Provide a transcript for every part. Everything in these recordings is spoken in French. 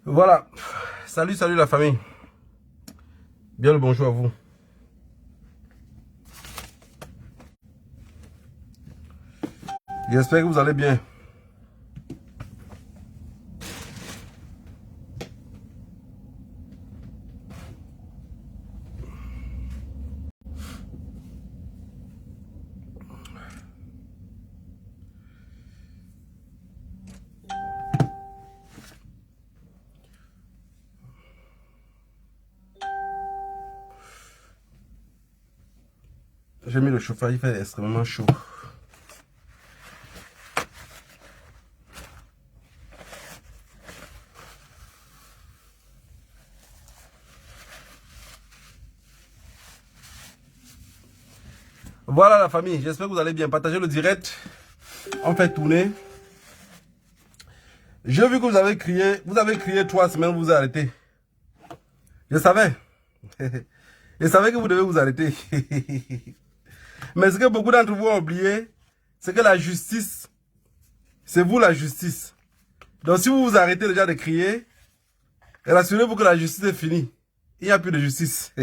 Voilà. Salut, salut la famille. Bien le bonjour à vous. J'espère que vous allez bien. J'ai mis le chauffage, il fait extrêmement chaud. Voilà la famille, j'espère que vous allez bien. Partagez le direct. On fait tourner. J'ai vu que vous avez crié 3 semaines, vous vous arrêtez. Je savais. Je savais que vous devez vous arrêter. Mais ce que beaucoup d'entre vous ont oublié, c'est que la justice, c'est vous la justice. Donc si vous vous arrêtez déjà de crier, rassurez-vous que la justice est finie. Il n'y a plus de justice.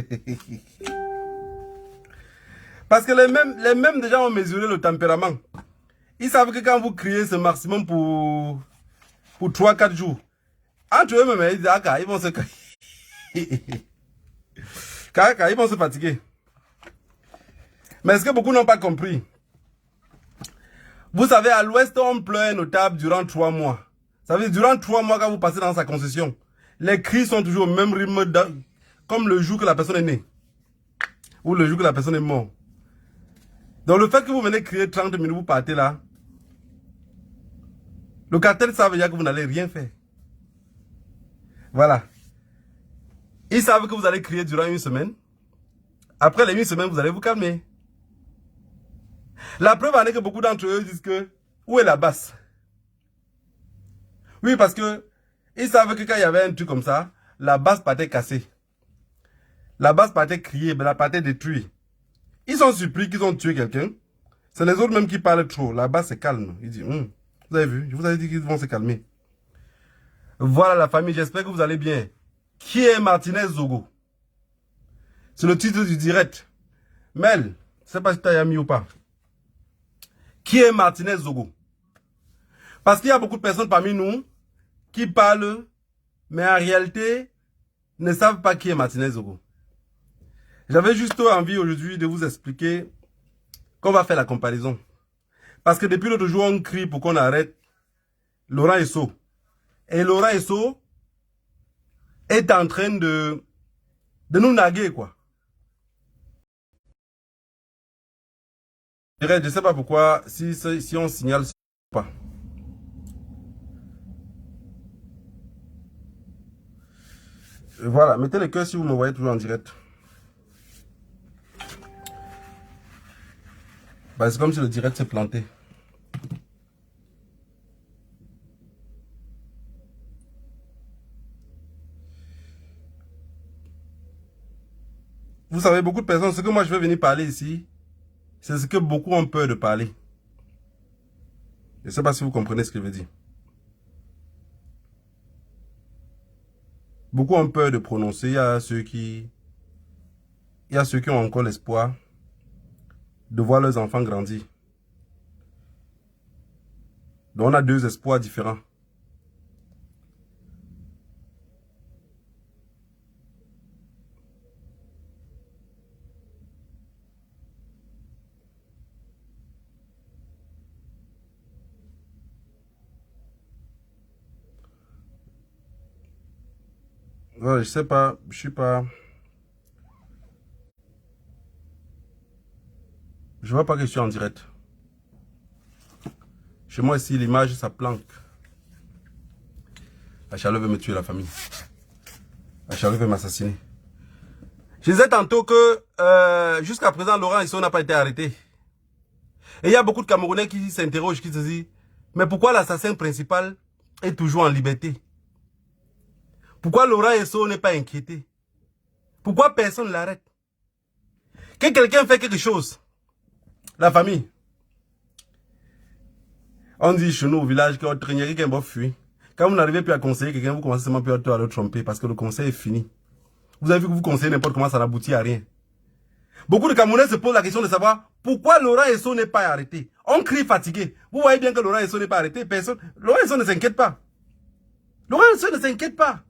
Parce que les mêmes déjà ont mesuré le tempérament. Ils savent que quand vous criez, c'est maximum pour 3-4 jours. Entre eux-mêmes, ils disent, ah, ils vont se... ils vont se fatiguer. Mais ce que beaucoup n'ont pas compris, vous savez, à l'ouest, on pleure un notable durant 3 mois. Ça veut dire, durant 3 mois, quand vous passez dans sa concession, les cris sont toujours au même rythme, comme le jour que la personne est née. Ou le jour que la personne est morte. Donc le fait que vous venez crier 30 minutes, vous partez là, le cartel savent déjà que vous n'allez rien faire. Voilà. Ils savent que vous allez crier durant 1 semaine. Après les 1 semaines, vous allez vous calmer. La preuve en est que beaucoup d'entre eux disent que, où est la basse? Oui, parce que ils savent que quand il y avait un truc comme ça, la basse partait cassée. La basse partait crier, la partait détruire. Ils sont surpris qu'ils ont tué quelqu'un. C'est les autres même qui parlent trop. La basse se calme. Ils disent, vous avez vu, je vous avais dit qu'ils vont se calmer. Voilà la famille, j'espère que vous allez bien. Qui est Martinez Zogo? C'est le titre du direct. Mel, je ne sais pas si tu as mis ou pas. Qui est Martinez Zogo? Parce qu'il y a beaucoup de personnes parmi nous qui parlent, mais en réalité, ne savent pas qui est Martinez Zogo. J'avais juste envie aujourd'hui de vous expliquer qu'on va faire la comparaison. Parce que depuis l'autre jour, on crie pour qu'on arrête Laurent Esso. Et Laurent Esso est en train de nous naguer, quoi. Je ne sais pas pourquoi, si on signale ou pas. Voilà, mettez le cœur si vous me voyez toujours en direct. Bah, c'est comme si le direct s'est planté. Vous savez, beaucoup de personnes, ce que moi je vais venir parler ici, c'est ce que beaucoup ont peur de parler. Je ne sais pas si vous comprenez ce que je veux dire. Beaucoup ont peur de prononcer. Il y a ceux qui ont encore l'espoir de voir leurs enfants grandir. Donc on a 2 espoirs différents. Voilà, je sais pas, je suis pas... Je vois pas que je suis en direct. Chez moi ici, l'image, ça planque. La chaleur veut me tuer la famille. La chaleur veut m'assassiner. Je disais tantôt que jusqu'à présent, Laurent Esso n'a pas été arrêté. Et il y a beaucoup de Camerounais qui s'interrogent, qui se disent, mais pourquoi l'assassin principal est toujours en liberté? Pourquoi Laurent Esso n'est pas inquiété? Pourquoi personne ne l'arrête? Que quelqu'un fait quelque chose, la famille, on dit chez nous au village qu'on traîne quelqu'un va fuir. Quand vous n'arrivez plus à conseiller quelqu'un, vous commencez seulement plus à le tromper parce que le conseil est fini. Vous avez vu que vous conseillez n'importe comment, ça n'aboutit à rien. Beaucoup de Camerounais se posent la question de savoir pourquoi Laurent Esso n'est pas arrêté. On crie fatigué. Vous voyez bien que Laurent Esso n'est pas arrêté. Personne. Laurent Esso ne s'inquiète pas. Laurent Esso ne s'inquiète pas.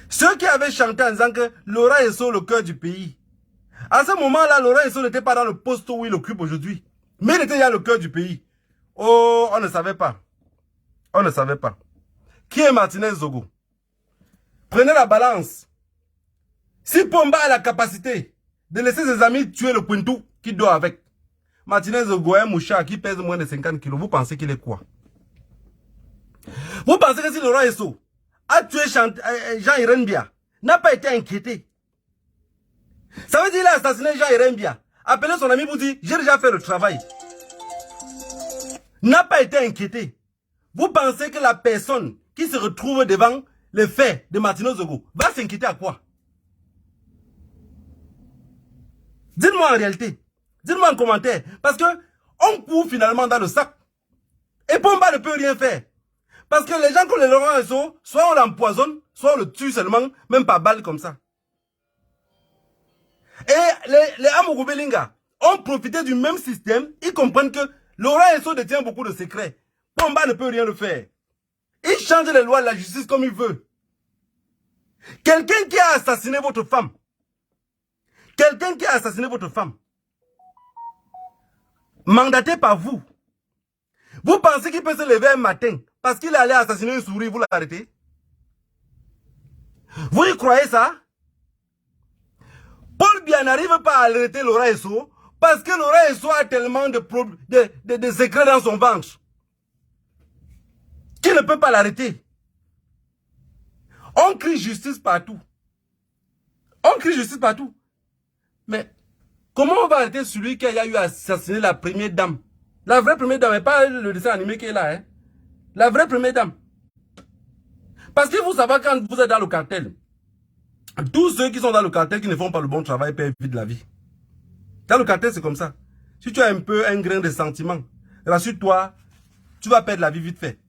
Ceux qui avaient chanté en disant que Laurent Esso le cœur du pays. À ce moment-là, Laurent Esso n'était pas dans le poste où il occupe aujourd'hui. Mais il était dans le cœur du pays. Oh, on ne savait pas. On ne savait pas. Qui est Martinez Zogo? Prenez la balance. Si Pomba a la capacité de laisser ses amis tuer le Puntou qui dort avec, Martinez Zogo est un mouchard qui pèse moins de 50 kilos, vous pensez qu'il est quoi? Vous pensez que si Laurent Esso a tué Jean-Irène Bia, n'a pas été inquiété? Ça veut dire qu'il a assassiné Jean-Irène Bia, appelé son ami pour dire j'ai déjà fait le travail. N'a pas été inquiété. Vous pensez que la personne qui se retrouve devant les faits de Martinez Zogo va s'inquiéter à quoi? Dites-moi en réalité. Dites-moi en commentaire. Parce que on court finalement dans le sac. Et Pomba ne peut rien faire. Parce que les gens comme les Laurent Esso, soit on l'empoisonne, soit on le tue seulement, même par balle comme ça. Et les Amougou Belinga ont profité du même système. Ils comprennent que Laurent Esso détient beaucoup de secrets. Pomba ne peut rien le faire. Il change les lois de la justice comme il veut. Quelqu'un qui a assassiné votre femme. Quelqu'un qui a assassiné votre femme. Mandaté par vous. Vous pensez qu'il peut se lever un matin parce qu'il allait assassiner une souris, vous l'arrêtez? Vous y croyez ça? Paul Biya n'arrive pas à arrêter Laurent Esso parce que Laurent Esso a tellement de secrets dans son ventre qu'il ne peut pas l'arrêter. On crie justice partout. On crie justice partout. Mais comment on va arrêter celui qui a eu assassiné la première dame? La vraie première dame, et pas le dessin animé qui est là. Hein? La vraie première dame. Parce qu'il faut savoir quand vous êtes dans le cartel, tous ceux qui sont dans le cartel qui ne font pas le bon travail perdent vite la vie. Dans le cartel, c'est comme ça. Si tu as un peu un grain de sentiment, rassure-toi, tu vas perdre la vie vite fait.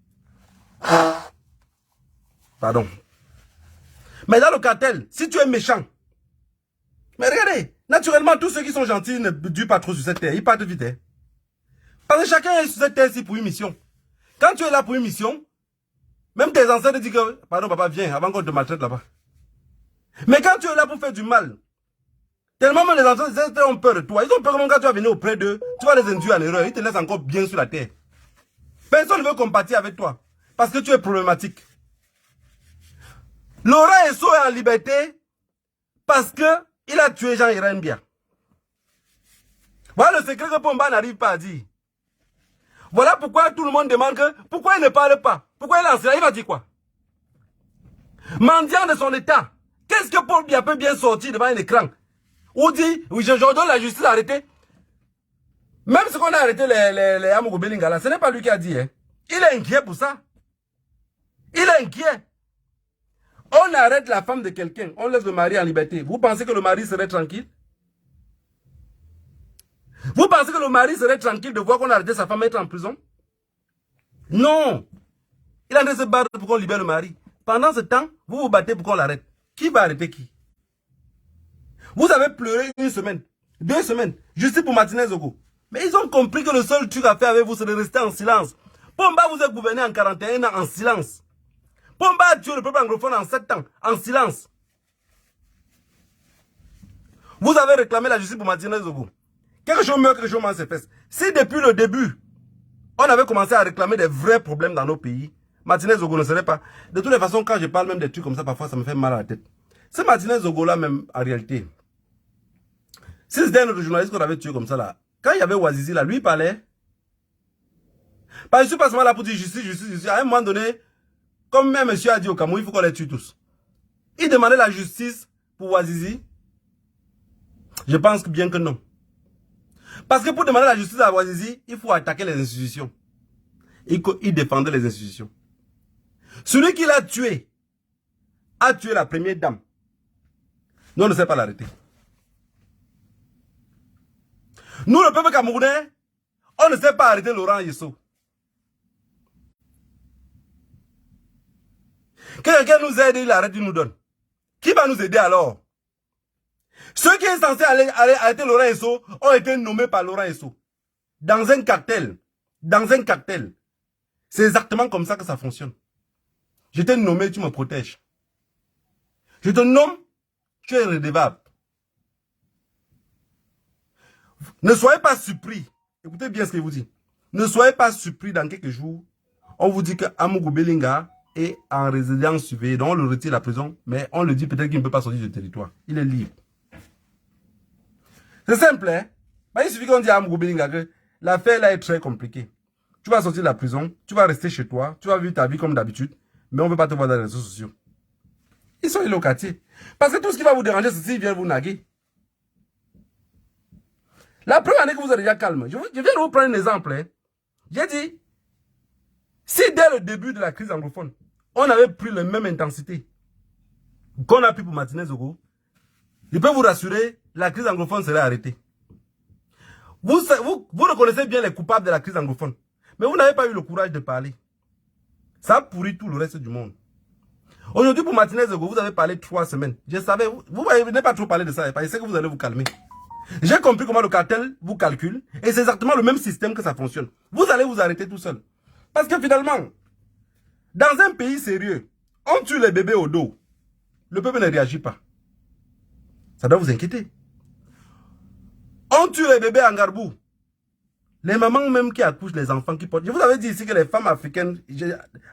Pardon. Mais dans le cartel, si tu es méchant, mais regardez, naturellement, tous ceux qui sont gentils ne durent pas trop sur cette terre. Ils partent vite. Hein. Parce que chacun est sur cette terre ici pour une mission. Quand tu es là pour une mission, même tes ancêtres te disent que, pardon papa, viens, avant qu'on te maltraite là-bas. Mais quand tu es là pour faire du mal, tellement même les ancêtres ont peur de toi. Ils ont peur que quand tu vas venir auprès d'eux, tu vas les induire en erreur. Ils te laissent encore bien sur la terre. Personne ne veut compatir avec toi. Parce que tu es problématique. Laurent Esso est en liberté parce qu'il a tué Jean-Irène Bia. Voilà le secret que Pomba n'arrive pas à dire. Voilà pourquoi tout le monde demande pourquoi il ne parle pas. Pourquoi il est en silence? Il va dire quoi? Mendiant de son état. Qu'est-ce que Paul Biya peut bien sortir devant un écran? Ou dit, oui, j'ordonne la justice à arrêter. Même si on a arrêté les Amougou Belinga là, ce n'est pas lui qui a dit. Hein. Il est inquiet pour ça. Il est inquiet. On arrête la femme de quelqu'un, on laisse le mari en liberté. Vous pensez que le mari serait tranquille? Vous pensez que le mari serait tranquille de voir qu'on a arrêté sa femme et être en prison? Non. Il a de se battre pour qu'on libère le mari. Pendant ce temps, vous vous battez pour qu'on l'arrête. Qui va arrêter qui? Vous avez pleuré une semaine, 2 semaines, juste pour Martinez Zogo. Mais ils ont compris que le seul truc à faire avec vous, c'est de rester en silence. Pomba vous a gouverné en 41 ans en silence. Pomba a tué le peuple anglophone en 7 ans, en silence. Vous avez réclamé la justice pour Martinez Zogo. Quelque chose meurt, quelque chose mange ses fesses. Si depuis le début, on avait commencé à réclamer des vrais problèmes dans nos pays, Martinez Zogo ne serait pas. De toutes les façons, quand je parle même des trucs comme ça, parfois ça me fait mal à la tête. C'est Martinez Zogo là même, en réalité. Si c'était un autre journaliste qu'on avait tué comme ça là, quand il y avait Ouazizi là, lui il parlait. Parce que je suis pas seulement là pour dire justice, justice, justice. À un moment donné, comme même monsieur a dit au Cameroun, il faut qu'on les tue tous. Il demandait la justice pour Ouazizi. Je pense bien que non. Parce que pour demander la justice à Ouazizi, il faut attaquer les institutions. Il défendait les institutions. Celui qui l'a tué a tué la première dame. Nous, on ne sait pas l'arrêter. Nous, le peuple camerounais, on ne sait pas arrêter Laurent Esso. Que quelqu'un nous aide, il arrête, il nous donne. Qui va nous aider alors? Ceux qui sont censés aller arrêter Laurent Esso ont été nommés par Laurent Esso. Dans un cartel. Dans un cartel. C'est exactement comme ça que ça fonctionne. Je t'ai nommé, tu me protèges. Je te nomme, tu es redevable. Ne soyez pas surpris. Écoutez bien ce que je vous dis. Ne soyez pas surpris dans quelques jours. On vous dit que Amougou Belinga est en résidence surveillée. Donc on le retire de la prison. Mais on le dit peut-être qu'il ne peut pas sortir du territoire. Il est libre. C'est simple, hein? Il suffit qu'on dise à Amougou Belinga que l'affaire là est très compliquée. Tu vas sortir de la prison. Tu vas rester chez toi. Tu vas vivre ta vie comme d'habitude. Mais on ne veut pas te voir dans les réseaux sociaux. Ils sont illocatiers. Parce que tout ce qui va vous déranger, c'est s'ils viennent vous naguer. La première année que vous êtes déjà calme, je viens de vous prendre un exemple. Hein. J'ai dit, si dès le début de la crise anglophone, on avait pris la même intensité qu'on a pris pour Martinez Zogo, je peux vous rassurer, la crise anglophone serait arrêtée. Vous reconnaissez bien les coupables de la crise anglophone, mais vous n'avez pas eu le courage de parler. Ça pourrit tout le reste du monde. Aujourd'hui, pour Martinez Zogo, vous avez parlé 3 semaines. Je savais, vous n'avez pas trop parlé de ça, parce que vous allez vous calmer. J'ai compris comment le cartel vous calcule, et c'est exactement le même système que ça fonctionne. Vous allez vous arrêter tout seul. Parce que finalement, dans un pays sérieux, on tue les bébés au dos. Le peuple ne réagit pas. Ça doit vous inquiéter. On tue les bébés en garbou. Les mamans même qui accouchent les enfants qui portent. Je vous avais dit ici que les femmes africaines,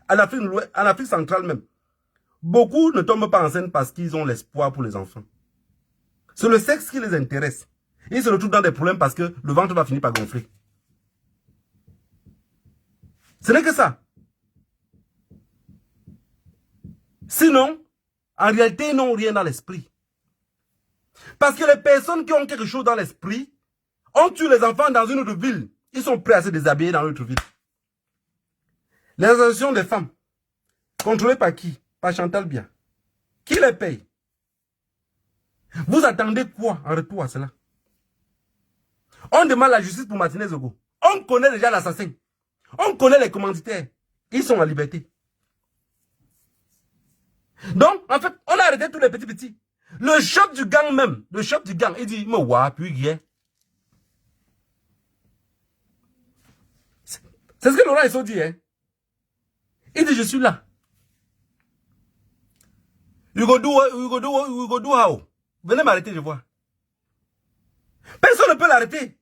en Afrique centrale même, beaucoup ne tombent pas enceintes parce qu'ils ont l'espoir pour les enfants. C'est le sexe qui les intéresse. Ils se retrouvent dans des problèmes parce que le ventre va finir par gonfler. Ce n'est que ça. Sinon, en réalité, ils n'ont rien dans l'esprit. Parce que les personnes qui ont quelque chose dans l'esprit, on tue les enfants dans une autre ville. Ils sont prêts à se déshabiller dans l'autre ville. Les associations des femmes, contrôlées par qui? Par Chantal Bia. Qui les paye? Vous attendez quoi en retour à cela? On demande la justice pour Martinez Zogo. On connaît déjà l'assassin. On connaît les commanditaires. Ils sont en liberté. Donc, en fait, on a arrêté tous les petits. Le chef du gang même, il dit, mais ouais, puis hier. C'est ce que Laurent Esso dit, hein. Il dit, je suis là. You go do how? Venez m'arrêter, je vois. Personne ne peut l'arrêter.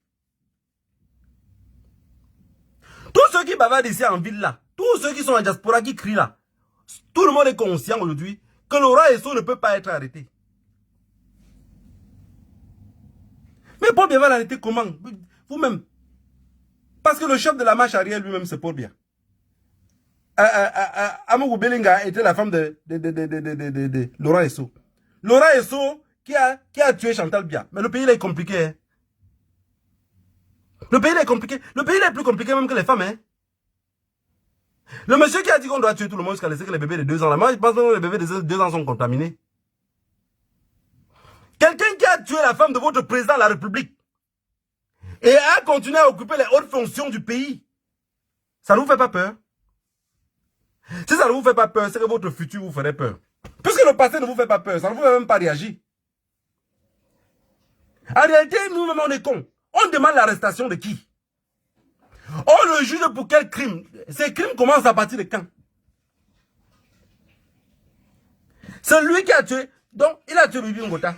Tous ceux qui bavardent ici en ville là, tous ceux qui sont en diaspora qui crient là, tout le monde est conscient aujourd'hui que Laurent Esso ne peut pas être arrêté. Mais Paul Biya va l'arrêter comment? Vous-même. Parce que le chef de la marche arrière lui-même, c'est Paul Biya. Amougou Belinga était la femme de Laurent Esso. Laurent Esso qui a tué Chantal Bia. Mais le pays là est compliqué. Hein. Le pays là est compliqué. Le pays là est plus compliqué même que les femmes. Hein. Le monsieur qui a dit qu'on doit tuer tout le monde jusqu'à laisser que les bébés de 2 ans là. Moi je pense que les bébés de 2 ans sont contaminés. Quelqu'un qui a tué la femme de votre président de la République et a continué à occuper les hautes fonctions du pays. Ça ne vous fait pas peur? Si ça ne vous fait pas peur, c'est que votre futur vous ferait peur. Puisque le passé ne vous fait pas peur, ça ne vous fait même pas réagir. En réalité, nous-mêmes, on est cons. On demande l'arrestation de qui? On le juge pour quel crime? Ces crimes commencent à partir de quand? C'est lui qui a tué. Donc, il a tué Bibi Ngota.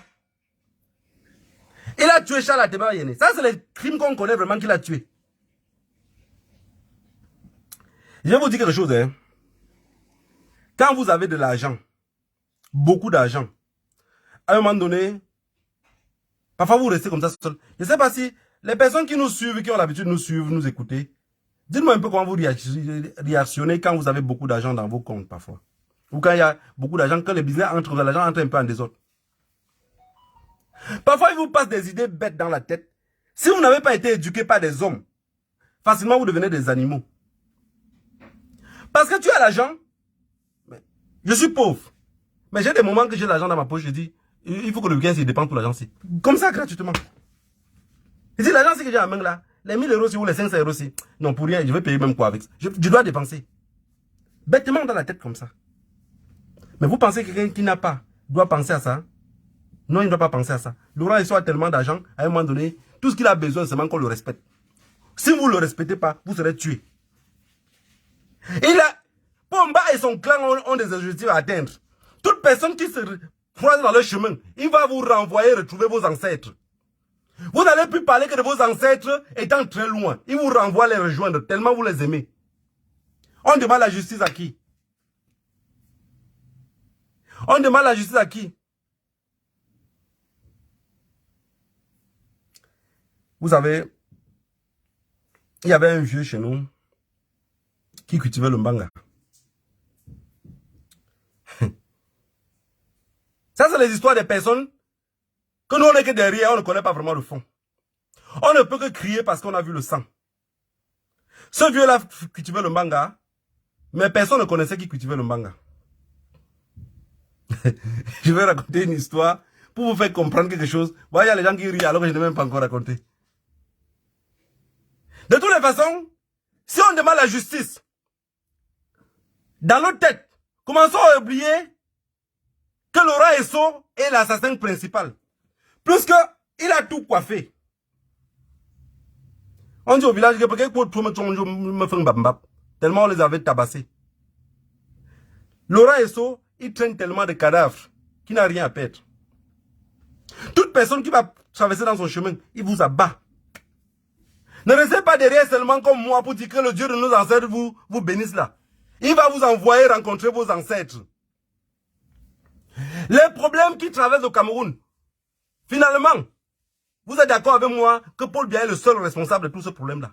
Il a tué Charles Ateba Yene. Ça, c'est les crimes qu'on connaît vraiment qu'il a tué. Je vais vous dire quelque chose, hein. Quand vous avez de l'argent, beaucoup d'argent, à un moment donné, parfois vous restez comme ça seul. Je ne sais pas si les personnes qui nous suivent, qui ont l'habitude de nous suivre, nous écouter, dites-moi un peu comment vous réactionnez quand vous avez beaucoup d'argent dans vos comptes parfois. Ou quand il y a beaucoup d'argent, quand les business entrent, l'argent entre un peu en désordre. Parfois, il vous passe des idées bêtes dans la tête. Si vous n'avez pas été éduqué par des hommes, facilement vous devenez des animaux. Parce que tu as l'argent. Je suis pauvre. Mais j'ai des moments que j'ai l'argent dans ma poche, je dis, il faut que le week-end se dépense pour l'agence. Comme ça, gratuitement. Je dis, l'agence que j'ai à main là, les 1000 euros ou les 500 euros, non, pour rien, je vais payer même quoi avec ça. Je dois dépenser. Bêtement dans la tête comme ça. Mais vous pensez que quelqu'un qui n'a pas doit penser à ça? Non, il ne doit pas penser à ça. Laurent Esso a tellement d'argent, à un moment donné, tout ce qu'il a besoin, c'est qu'on le respecte. Si vous ne le respectez pas, vous serez tué. Pomba et son clan ont des objectifs à atteindre. Toute personne qui se croise dans le chemin, il va vous renvoyer retrouver vos ancêtres. Vous n'allez plus parler que de vos ancêtres étant très loin. Il vous renvoie les rejoindre tellement vous les aimez. On demande la justice à qui? On demande la justice à qui? Vous savez, il y avait un vieux chez nous qui cultivait le mbanga. Ça, c'est les histoires des personnes que nous, on n'est que derrière, on ne connaît pas vraiment le fond. On ne peut que crier parce qu'on a vu le sang. Ce vieux-là cultivait le mbanga, mais personne ne connaissait qui cultivait le mbanga. Je vais raconter une histoire pour vous faire comprendre quelque chose. Vous voyez, il y a les gens qui rient alors que je n'ai même pas encore raconté. De toutes les façons, si on demande la justice, dans notre tête, commençons à oublier que Laurent Esso est l'assassin principal. Plus que il a tout coiffé. On dit au village que tellement on les avait tabassés. Laurent Esso, il traîne tellement de cadavres qu'il n'a rien à perdre. Toute personne qui va traverser dans son chemin, il vous abat. Ne restez pas derrière seulement comme moi pour dire que le Dieu de nos ancêtres vous bénisse là. Il va vous envoyer rencontrer vos ancêtres. Les problèmes qui traversent le Cameroun, finalement, vous êtes d'accord avec moi que Paul Biya est le seul responsable de tout ce problème-là.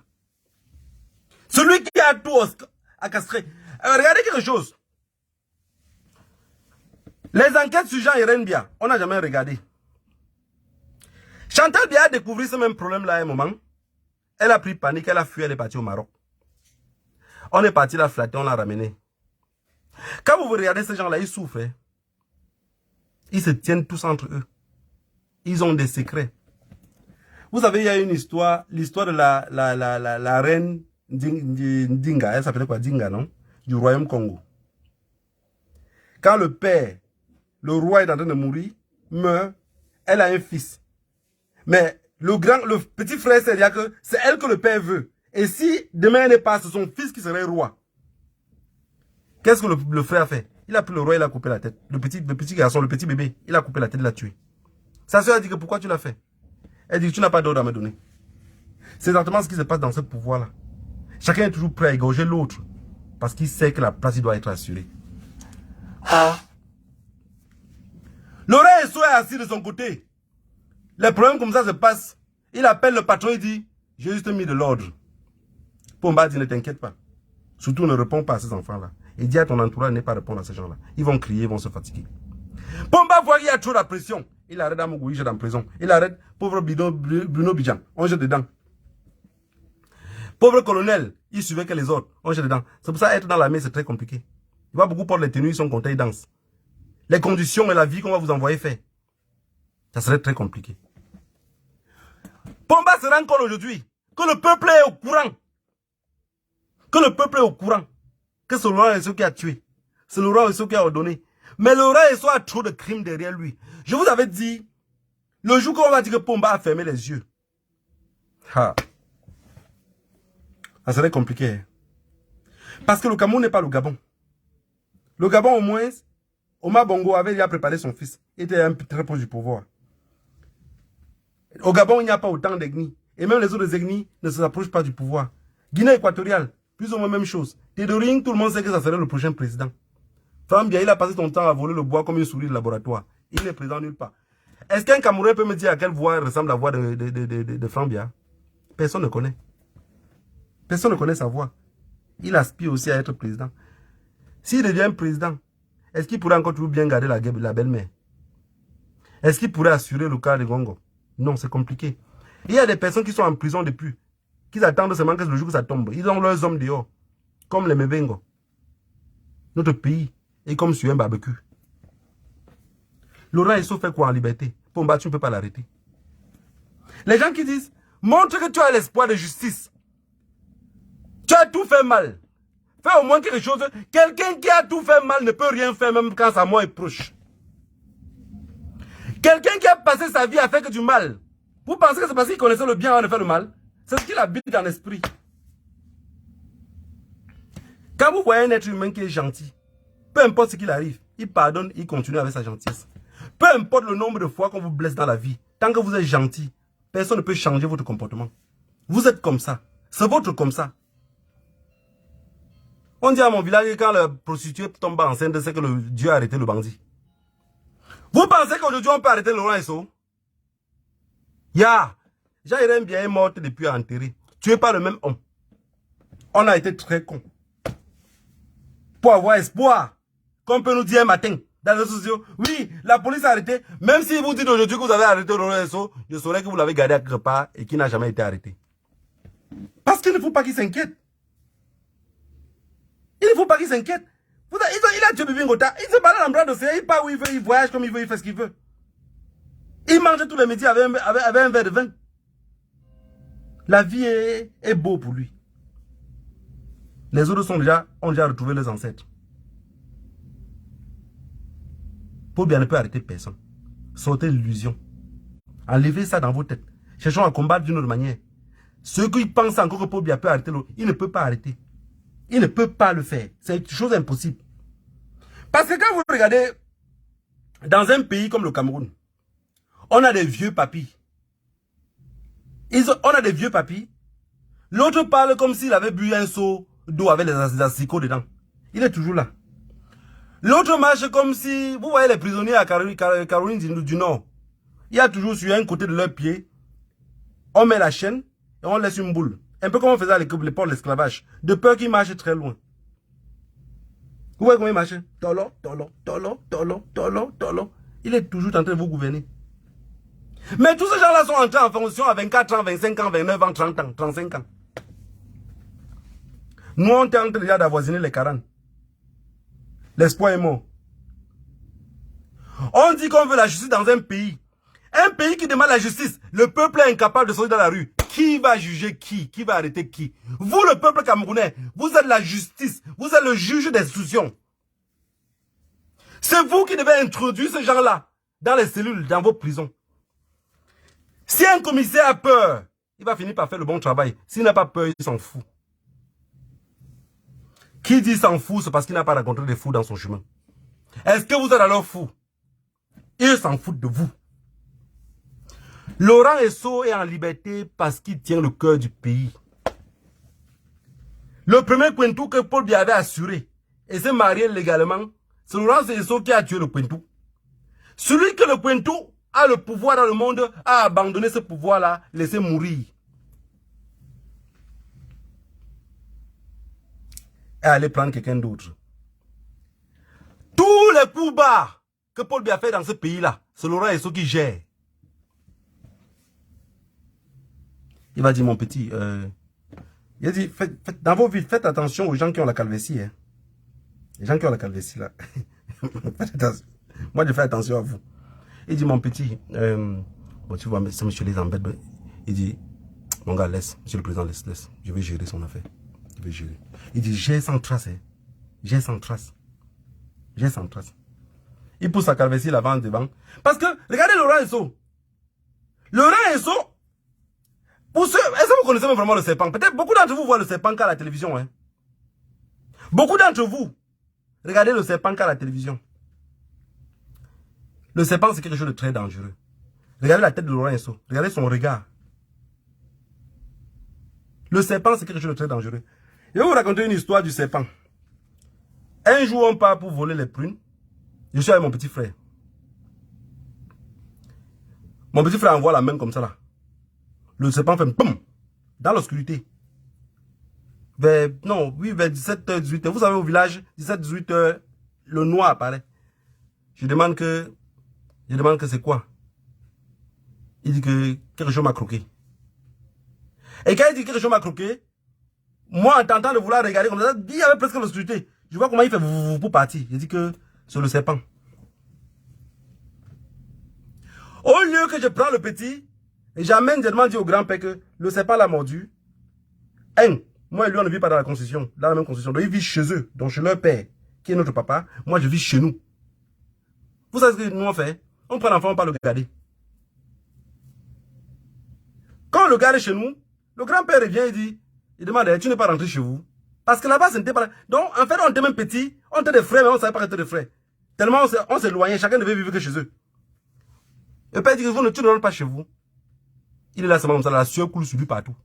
Celui qui a tout à castrer. Regardez quelque chose. Les enquêtes sur Jean-Irène Biya, on n'a jamais regardé. Chantal Biya a découvert ce même problème-là à un moment. Elle a pris panique, elle a fui, elle est partie au Maroc. On est parti la flatter, on l'a ramené. Quand vous regardez ces gens-là, ils souffrent. Ils se tiennent tous entre eux. Ils ont des secrets. Vous savez, il y a une histoire, l'histoire de la reine Ndinga, elle s'appelait quoi, Dinga, non? Du royaume Congo. Quand le père, le roi est en train de mourir, meurt, elle a un fils. Mais le petit frère, c'est-à-dire que c'est elle que le père veut. Et si demain elle n'est pas, c'est son fils qui serait roi. Qu'est-ce que le frère a fait? Il a pris le roi, il a coupé la tête. Le petit garçon, le petit bébé, il a coupé la tête, il l'a tué. Sa soeur a dit que pourquoi tu l'as fait? Elle dit que tu n'as pas d'ordre à me donner. C'est exactement ce qui se passe dans ce pouvoir-là. Chacun est toujours prêt à égorger l'autre. Parce qu'il sait que la place il doit être assurée. Laurent Esso est assis de son côté. Les problèmes comme ça se passent. Il appelle le patron, il dit, j'ai juste mis de l'ordre. Pomba dit, ne t'inquiète pas. Surtout ne réponds pas à ces enfants-là. Et dis à ton entourage de ne pas répondre à ces gens-là. Ils vont crier, ils vont se fatiguer. Pomba voit qu'il y a trop de pression. Il arrête Amougou, il jette en prison. Il arrête pauvre Bruno Bidjan, on jette dedans. Pauvre colonel, il suivait que les autres, on jette dedans. C'est pour ça être dans l'armée, c'est très compliqué. Il va beaucoup porter les tenues, ils sont contents, ils dansent. Les conditions et la vie qu'on va vous envoyer faire, ça serait très compliqué. Pomba se rend compte aujourd'hui que le peuple est au courant. Que le peuple est au courant. Que c'est Laurent Esso qui a tué. C'est Laurent Esso qui a ordonné. Mais Laurent Esso a trop de crimes derrière lui. Je vous avais dit, le jour qu'on va dire que Pomba a fermé les yeux, ça serait compliqué. Parce que le Cameroun n'est pas le Gabon. Le Gabon, au moins, Omar Bongo avait déjà préparé son fils. Il était un peu très proche du pouvoir. Au Gabon, il n'y a pas autant d'ethnies. Et même les autres ethnies ne s'approchent pas du pouvoir. Guinée équatoriale, plus ou moins même chose. Théodorine, tout le monde sait que ça serait le prochain président. Frambia, il a passé son temps à voler le bois comme une souris de laboratoire. Il n'est président nulle part. Est-ce qu'un Camerounais peut me dire à quelle voix ressemble la voix de Frambia? Personne ne connaît. Personne ne connaît sa voix. Il aspire aussi à être président. S'il devient président, est-ce qu'il pourrait encore toujours bien garder la belle-mère? Est-ce qu'il pourrait assurer le cas de Gongo? Non, c'est compliqué. Il y a des personnes qui sont en prison depuis, qui attendent seulement que le jour que ça tombe. Ils ont leurs hommes dehors, comme les Mebengo. Notre pays est comme sur un barbecue. Laurent Esso fait quoi en liberté? Pomba, tu ne peux pas l'arrêter. Les gens qui disent, montre que tu as l'espoir de justice. Tu as tout fait mal. Fais au moins quelque chose. Quelqu'un qui a tout fait mal ne peut rien faire même quand sa mort est proche. Quelqu'un qui a passé sa vie à faire que du mal. Vous pensez que c'est parce qu'il connaissait le bien avant de faire le mal? C'est ce qu'il habite dans l'esprit. Quand vous voyez un être humain qui est gentil, peu importe ce qu'il arrive, il pardonne, il continue avec sa gentillesse. Peu importe le nombre de fois qu'on vous blesse dans la vie, tant que vous êtes gentil, personne ne peut changer votre comportement. Vous êtes comme ça. C'est votre comme ça. On dit à mon village que quand la prostituée tombe enceinte, c'est que Dieu a arrêté le bandit. Vous pensez qu'aujourd'hui on peut arrêter Laurent Esso? Jean-Irène Bien est morte depuis enterré. Tu n'es pas le même homme. On a été très cons. Pour avoir espoir qu'on peut nous dire un matin dans les réseaux sociaux, oui, la police a arrêté. Même si vous dites aujourd'hui que vous avez arrêté Laurent Esso, je saurais que vous l'avez gardé à quelque part et qu'il n'a jamais été arrêté. Parce qu'il ne faut pas qu'il s'inquiète. Il ne faut pas qu'il s'inquiète. Il a tué Bibi Ngota. Il se balade en bras d'océan. Il part où il veut, il voyage comme il veut, il fait ce qu'il veut. Il mange tous les midis avec un verre de vin. La vie est beau pour lui. Les autres ont déjà retrouvé leurs ancêtres. Paul Biya ne peut arrêter personne. Sortez l'illusion. Enlevez ça dans vos têtes. Cherchons à combattre d'une autre manière. Ceux qui pensent encore que Paul Biya peut arrêter l'autre, il ne peut pas arrêter. Il ne peut pas le faire. C'est une chose impossible. Parce que quand vous regardez dans un pays comme le Cameroun, on a des vieux papis. On a des vieux papis. L'autre parle comme s'il avait bu un seau d'eau avec des asticots dedans. Il est toujours là. L'autre marche comme si... Vous voyez les prisonniers à Caroline du Nord. Il y a toujours sur un côté de leur pied, on met la chaîne et on laisse une boule. Un peu comme on faisait à l'époque de l'esclavage. De peur qu'il marche très loin. Vous voyez comment il marche? Tolo, tolo, tolo, tolo, tolo, tolo. Il est toujours en train de vous gouverner. Mais tous ces gens-là sont entrés en fonction à 24 ans, 25 ans, 29 ans, 30 ans, 35 ans. Nous, on est en train déjà d'avoisiner les 40. L'espoir est mort. On dit qu'on veut la justice dans un pays. Un pays qui demande la justice. Le peuple est incapable de sortir dans la rue. Qui va juger qui? Qui va arrêter qui? Vous, le peuple camerounais, vous êtes la justice. Vous êtes le juge d'instruction. C'est vous qui devez introduire ces gens-là dans les cellules, dans vos prisons. Si un commissaire a peur, il va finir par faire le bon travail. S'il n'a pas peur, il s'en fout. Qui dit s'en fout, c'est parce qu'il n'a pas rencontré des fous dans son chemin. Est-ce que vous êtes alors fous? Ils s'en foutent de vous. Laurent Esso est en liberté parce qu'il tient le cœur du pays. Le premier Pointou que Paul Biya avait assuré et s'est marié légalement, c'est Laurent Esso qui a tué le Pointou. Celui que le Pointou a le pouvoir dans le monde a abandonné ce pouvoir-là, laissé mourir. Et aller prendre quelqu'un d'autre. Tous les coups bas que Paul Biya fait dans ce pays-là, c'est Laurent Esso qui gère. Il va dire, mon petit, il a dit, dans vos vies, faites attention aux gens qui ont la calvétie. Hein. Les gens qui ont la calvétie, là. Moi, je fais attention à vous. Il dit, mon petit, bon, tu vois, ce monsieur les embête. Il dit, mon gars, laisse, monsieur le président, laisse. Je vais gérer son affaire. Je vais gérer. Il dit, j'ai sans trace. Hein. J'ai sans trace. J'ai sans trace. Il pousse sa calvétie là-bas devant. Parce que, regardez Laurent Esso. Laurent Esso, est-ce que vous connaissez vraiment le serpent? Peut-être beaucoup d'entre vous voient le serpent qu'à la télévision. Hein? Beaucoup d'entre vous, regardez le serpent qu'à la télévision. Le serpent, c'est quelque chose de très dangereux. Regardez la tête de Laurent Esso. Regardez son regard. Le serpent, c'est quelque chose de très dangereux. Je vais vous raconter une histoire du serpent. Un jour, on part pour voler les prunes. Je suis avec mon petit frère. Mon petit frère envoie la main comme ça là. Le serpent fait boum dans l'obscurité. Vers 17h, 18h. Vous savez, au village, 17, 18h, le noir apparaît. Je demande que c'est quoi? Il dit que quelque chose m'a croqué. Et quand il dit quelque chose m'a croqué, moi, en tentant de vouloir regarder comme ça, il y avait presque l'obscurité. Je vois comment il fait pour partir. Il dit que c'est le serpent. Au lieu que je prends le petit, et j'amène, je demande au grand-père que le serpent l'a mordu. Moi et lui, on ne vit pas dans la concession, dans la même concession. Donc ils vivent chez eux, donc chez leur père, qui est notre papa. Moi, je vis chez nous. Vous savez ce que nous on fait? On prend l'enfant, on part le garder. Quand on le garde chez nous, le grand-père revient, il demande, tu n'es pas rentré chez vous? Parce que là-bas, ce n'était pas là. Donc, en fait, on était même petit, on était des frères, mais on ne savait pas être des frères. Tellement on s'éloignait, chacun devait vivre que chez eux. Le père dit que tu ne rentres pas chez vous. Il est là seulement comme ça, la sueur coule sur lui partout.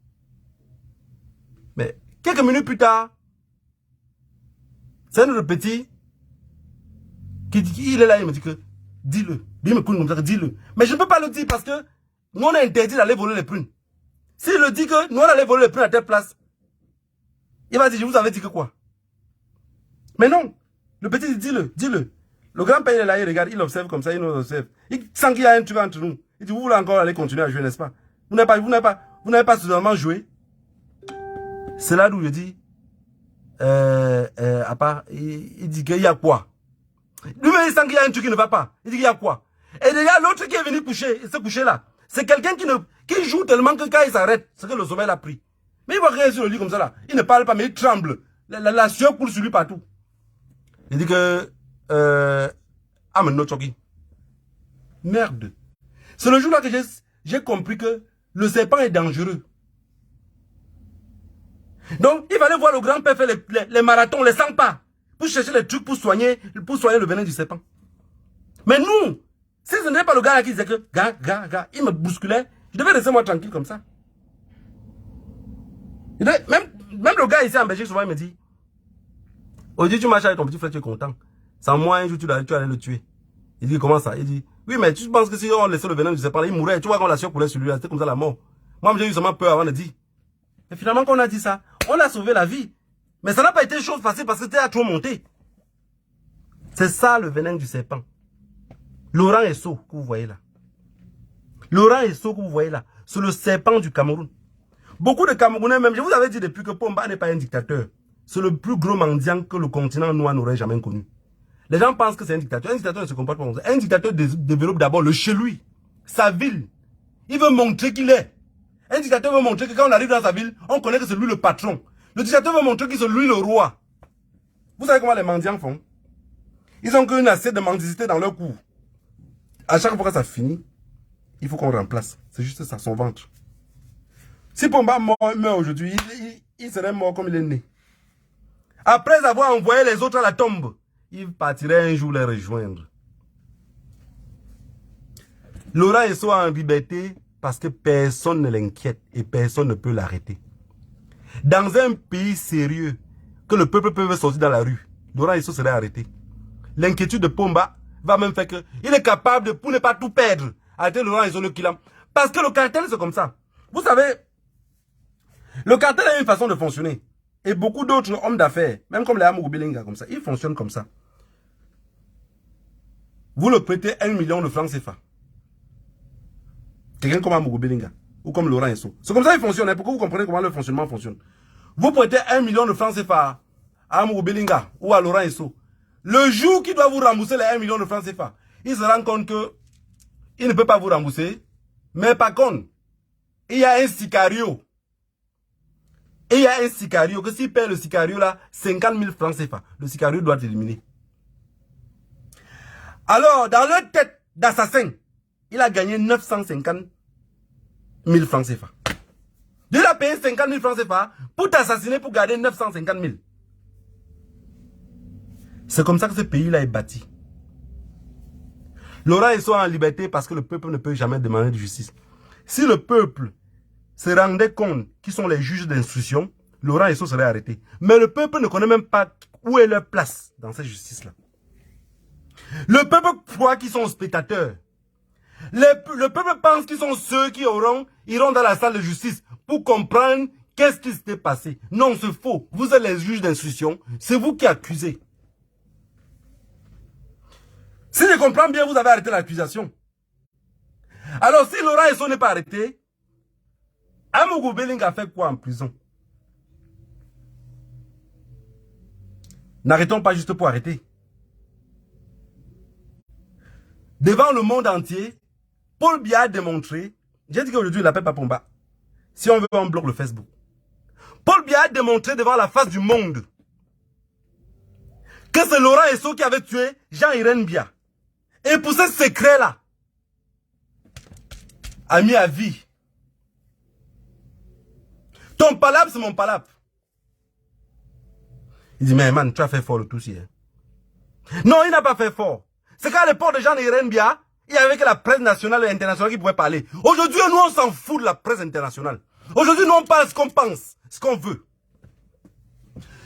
Mais quelques minutes plus tard, c'est un autre petit il est là, il me dit que dis-le. Il me coule comme ça, dis-le. Mais je ne peux pas le dire parce que nous on a interdit d'aller voler les prunes. S'il le dit que nous on allait voler les prunes à telle place, il va dire, je vous avais dit que quoi? Mais non. Le petit dit, dis-le, dis-le. Le grand-père, il est là, il regarde, il observe comme ça, il nous observe. Il sent qu'il y a un truc entre nous. Il dit, vous voulez encore aller continuer à jouer, n'est-ce pas? Vous n'avez pas suffisamment joué. C'est là d'où je dis, à part, il dit qu'il y a quoi? Lui-même, il sent qu'il y a un truc qui ne va pas. Il dit qu'il y a quoi? Et déjà, l'autre qui est venu se coucher là, c'est quelqu'un qui joue tellement que quand il s'arrête, c'est que le sommeil l'a pris. Mais il va rester sur le lit comme ça là. Il ne parle pas, mais il tremble. La sueur coule sur lui partout. Il dit que, I'm not talking. Merde. C'est le jour là que j'ai compris que le serpent est dangereux. Donc, il fallait voir le grand-père faire les marathons, les 100 pas, pour chercher les trucs pour soigner le venin du serpent. Mais nous, si ce n'est pas le gars là qui disait que, gars, il me bousculait, je devais rester moi tranquille comme ça. Même le gars ici en Belgique, souvent il me dit, aujourd'hui tu marches avec ton petit frère, tu es content. Sans moi, un jour tu allais le tuer. Il dit, comment ça? Il dit, oui, mais tu penses que si on laissait le venin du serpent, il mourrait. Tu vois quand la sueur coulait sur lui, c'était comme ça la mort. Moi, j'ai eu seulement peur avant de dire. Et finalement, quand on a dit ça, on a sauvé la vie. Mais ça n'a pas été chose facile parce que c'était à trop monter. C'est ça le venin du serpent. Laurent Esso que vous voyez là. Laurent Esso que vous voyez là, c'est le serpent du Cameroun. Beaucoup de Camerounais même, je vous avais dit depuis que Pomba n'est pas un dictateur. C'est le plus gros mendiant que le continent noir n'aurait jamais connu. Les gens pensent que c'est un dictateur. Un dictateur ne se comporte pas comme ça. Un dictateur développe d'abord le chez lui, sa ville. Il veut montrer qu'il est. Un dictateur veut montrer que quand on arrive dans sa ville, on connaît que c'est lui le patron. Le dictateur veut montrer que c'est lui le roi. Vous savez comment les mendiants font? Ils ont qu'une assiette de mendicité dans leur cou. À chaque fois que ça finit, il faut qu'on remplace. C'est juste ça, son ventre. Si Pomba meurt aujourd'hui, il serait mort comme il est né. Après avoir envoyé les autres à la tombe, il partirait un jour les rejoindre. Laurent Esso en liberté parce que personne ne l'inquiète et personne ne peut l'arrêter. Dans un pays sérieux, que le peuple peut sortir dans la rue, Laurent Esso serait arrêté. L'inquiétude de Pomba va même faire qu'il est capable de, pour ne pas tout perdre, arrêter Laurent Esso le Kilam. Parce que le cartel, c'est comme ça. Vous savez, le cartel a une façon de fonctionner. Et beaucoup d'autres hommes d'affaires, même comme les Amourou Belinga, comme ça, ils fonctionnent comme ça. Vous le prêtez 1 million de francs CFA. Quelqu'un comme Amourou Belinga ou comme Laurent Esso. C'est comme ça qu'ils fonctionnent. Pour que vous compreniez comment le fonctionnement fonctionne. Vous prêtez 1 million de francs CFA à Amourou Belinga ou à Laurent Esso. Le jour qu'il doit vous rembourser les 1 million de francs CFA, il se rend compte que il ne peut pas vous rembourser. Mais par contre, il y a un sicario. Et il y a un sicario que s'il paie le sicario là, 50 000 francs CFA, le sicario doit être éliminé. Alors, dans leur tête d'assassin, il a gagné 950 000 francs CFA. Il a payé 50 000 francs CFA pour t'assassiner pour garder 950 000. C'est comme ça que ce pays-là est bâti. Laurent Esso en liberté parce que le peuple ne peut jamais demander de justice. Si le peuple se rendait compte qui sont les juges d'instruction, Laurent Esso serait arrêté. Mais le peuple ne connaît même pas où est leur place dans cette justice-là. Le peuple croit qu'ils sont spectateurs. Le peuple pense qu'ils sont ceux qui iront dans la salle de justice pour comprendre qu'est-ce qui s'était passé. Non, c'est faux. Vous êtes les juges d'instruction. C'est vous qui accusez. Si je comprends bien, vous avez arrêté l'accusation. Alors, si Laurent Esso n'est pas arrêté, Amourou Belinga a fait quoi en prison? N'arrêtons pas juste pour arrêter. Devant le monde entier, Paul Biya a démontré, j'ai dit qu'aujourd'hui il n'appelle pas Pomba. Si on veut, on bloque le Facebook. Paul Biya a démontré devant la face du monde que c'est Laurent Esso qui avait tué Jean-Irène Bia. Et pour ce secret-là, a mis à vie. Ton palabre, c'est mon palabre. Il dit, mais man, tu as fait fort le tout ci. Hein. Non, il n'a pas fait fort. C'est qu'à l'époque de Jean-Irène Bia, il n'y avait que la presse nationale et internationale qui pouvait parler. Aujourd'hui, nous, on s'en fout de la presse internationale. Aujourd'hui, nous, on parle ce qu'on pense, ce qu'on veut.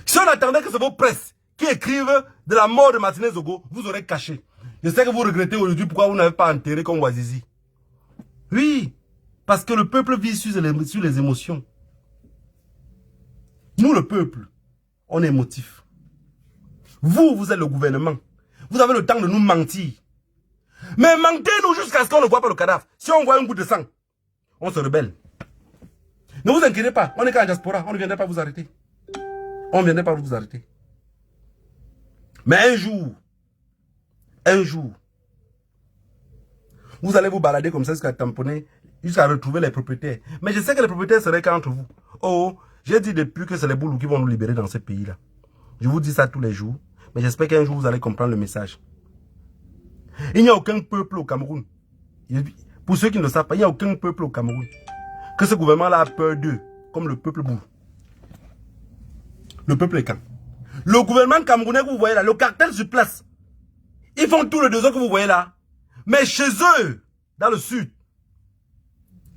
Si on attendait que c'est vos presses qui écrivent de la mort de Martinez Zogo, vous aurez caché. Je sais que vous regrettez aujourd'hui pourquoi vous n'avez pas enterré comme Ouazizi. Oui, parce que le peuple vit sur les émotions. Nous, le peuple, on est émotif. Vous, vous êtes le gouvernement. Vous avez le temps de nous mentir. Mais mentez-nous jusqu'à ce qu'on ne voit pas le cadavre. Si on voit un bout de sang, on se rebelle. Ne vous inquiétez pas, on est qu'en diaspora, on ne viendrait pas vous arrêter. On ne viendrait pas vous arrêter. Mais un jour, vous allez vous balader comme ça jusqu'à tamponner, jusqu'à retrouver les propriétaires. Mais je sais que les propriétaires seraient qu'entre vous. Oh, j'ai dit depuis que c'est les boulous qui vont nous libérer dans ce pays-là. Je vous dis ça tous les jours, mais j'espère qu'un jour vous allez comprendre le message. Il n'y a aucun peuple au Cameroun. Pour ceux qui ne le savent pas, il n'y a aucun peuple au Cameroun. Que ce gouvernement-là a peur d'eux, comme le peuple boulou. Le peuple est quand? Le gouvernement camerounais que vous voyez là, le cartel sur place, ils font tout le désordre que vous voyez là. Mais chez eux, dans le sud,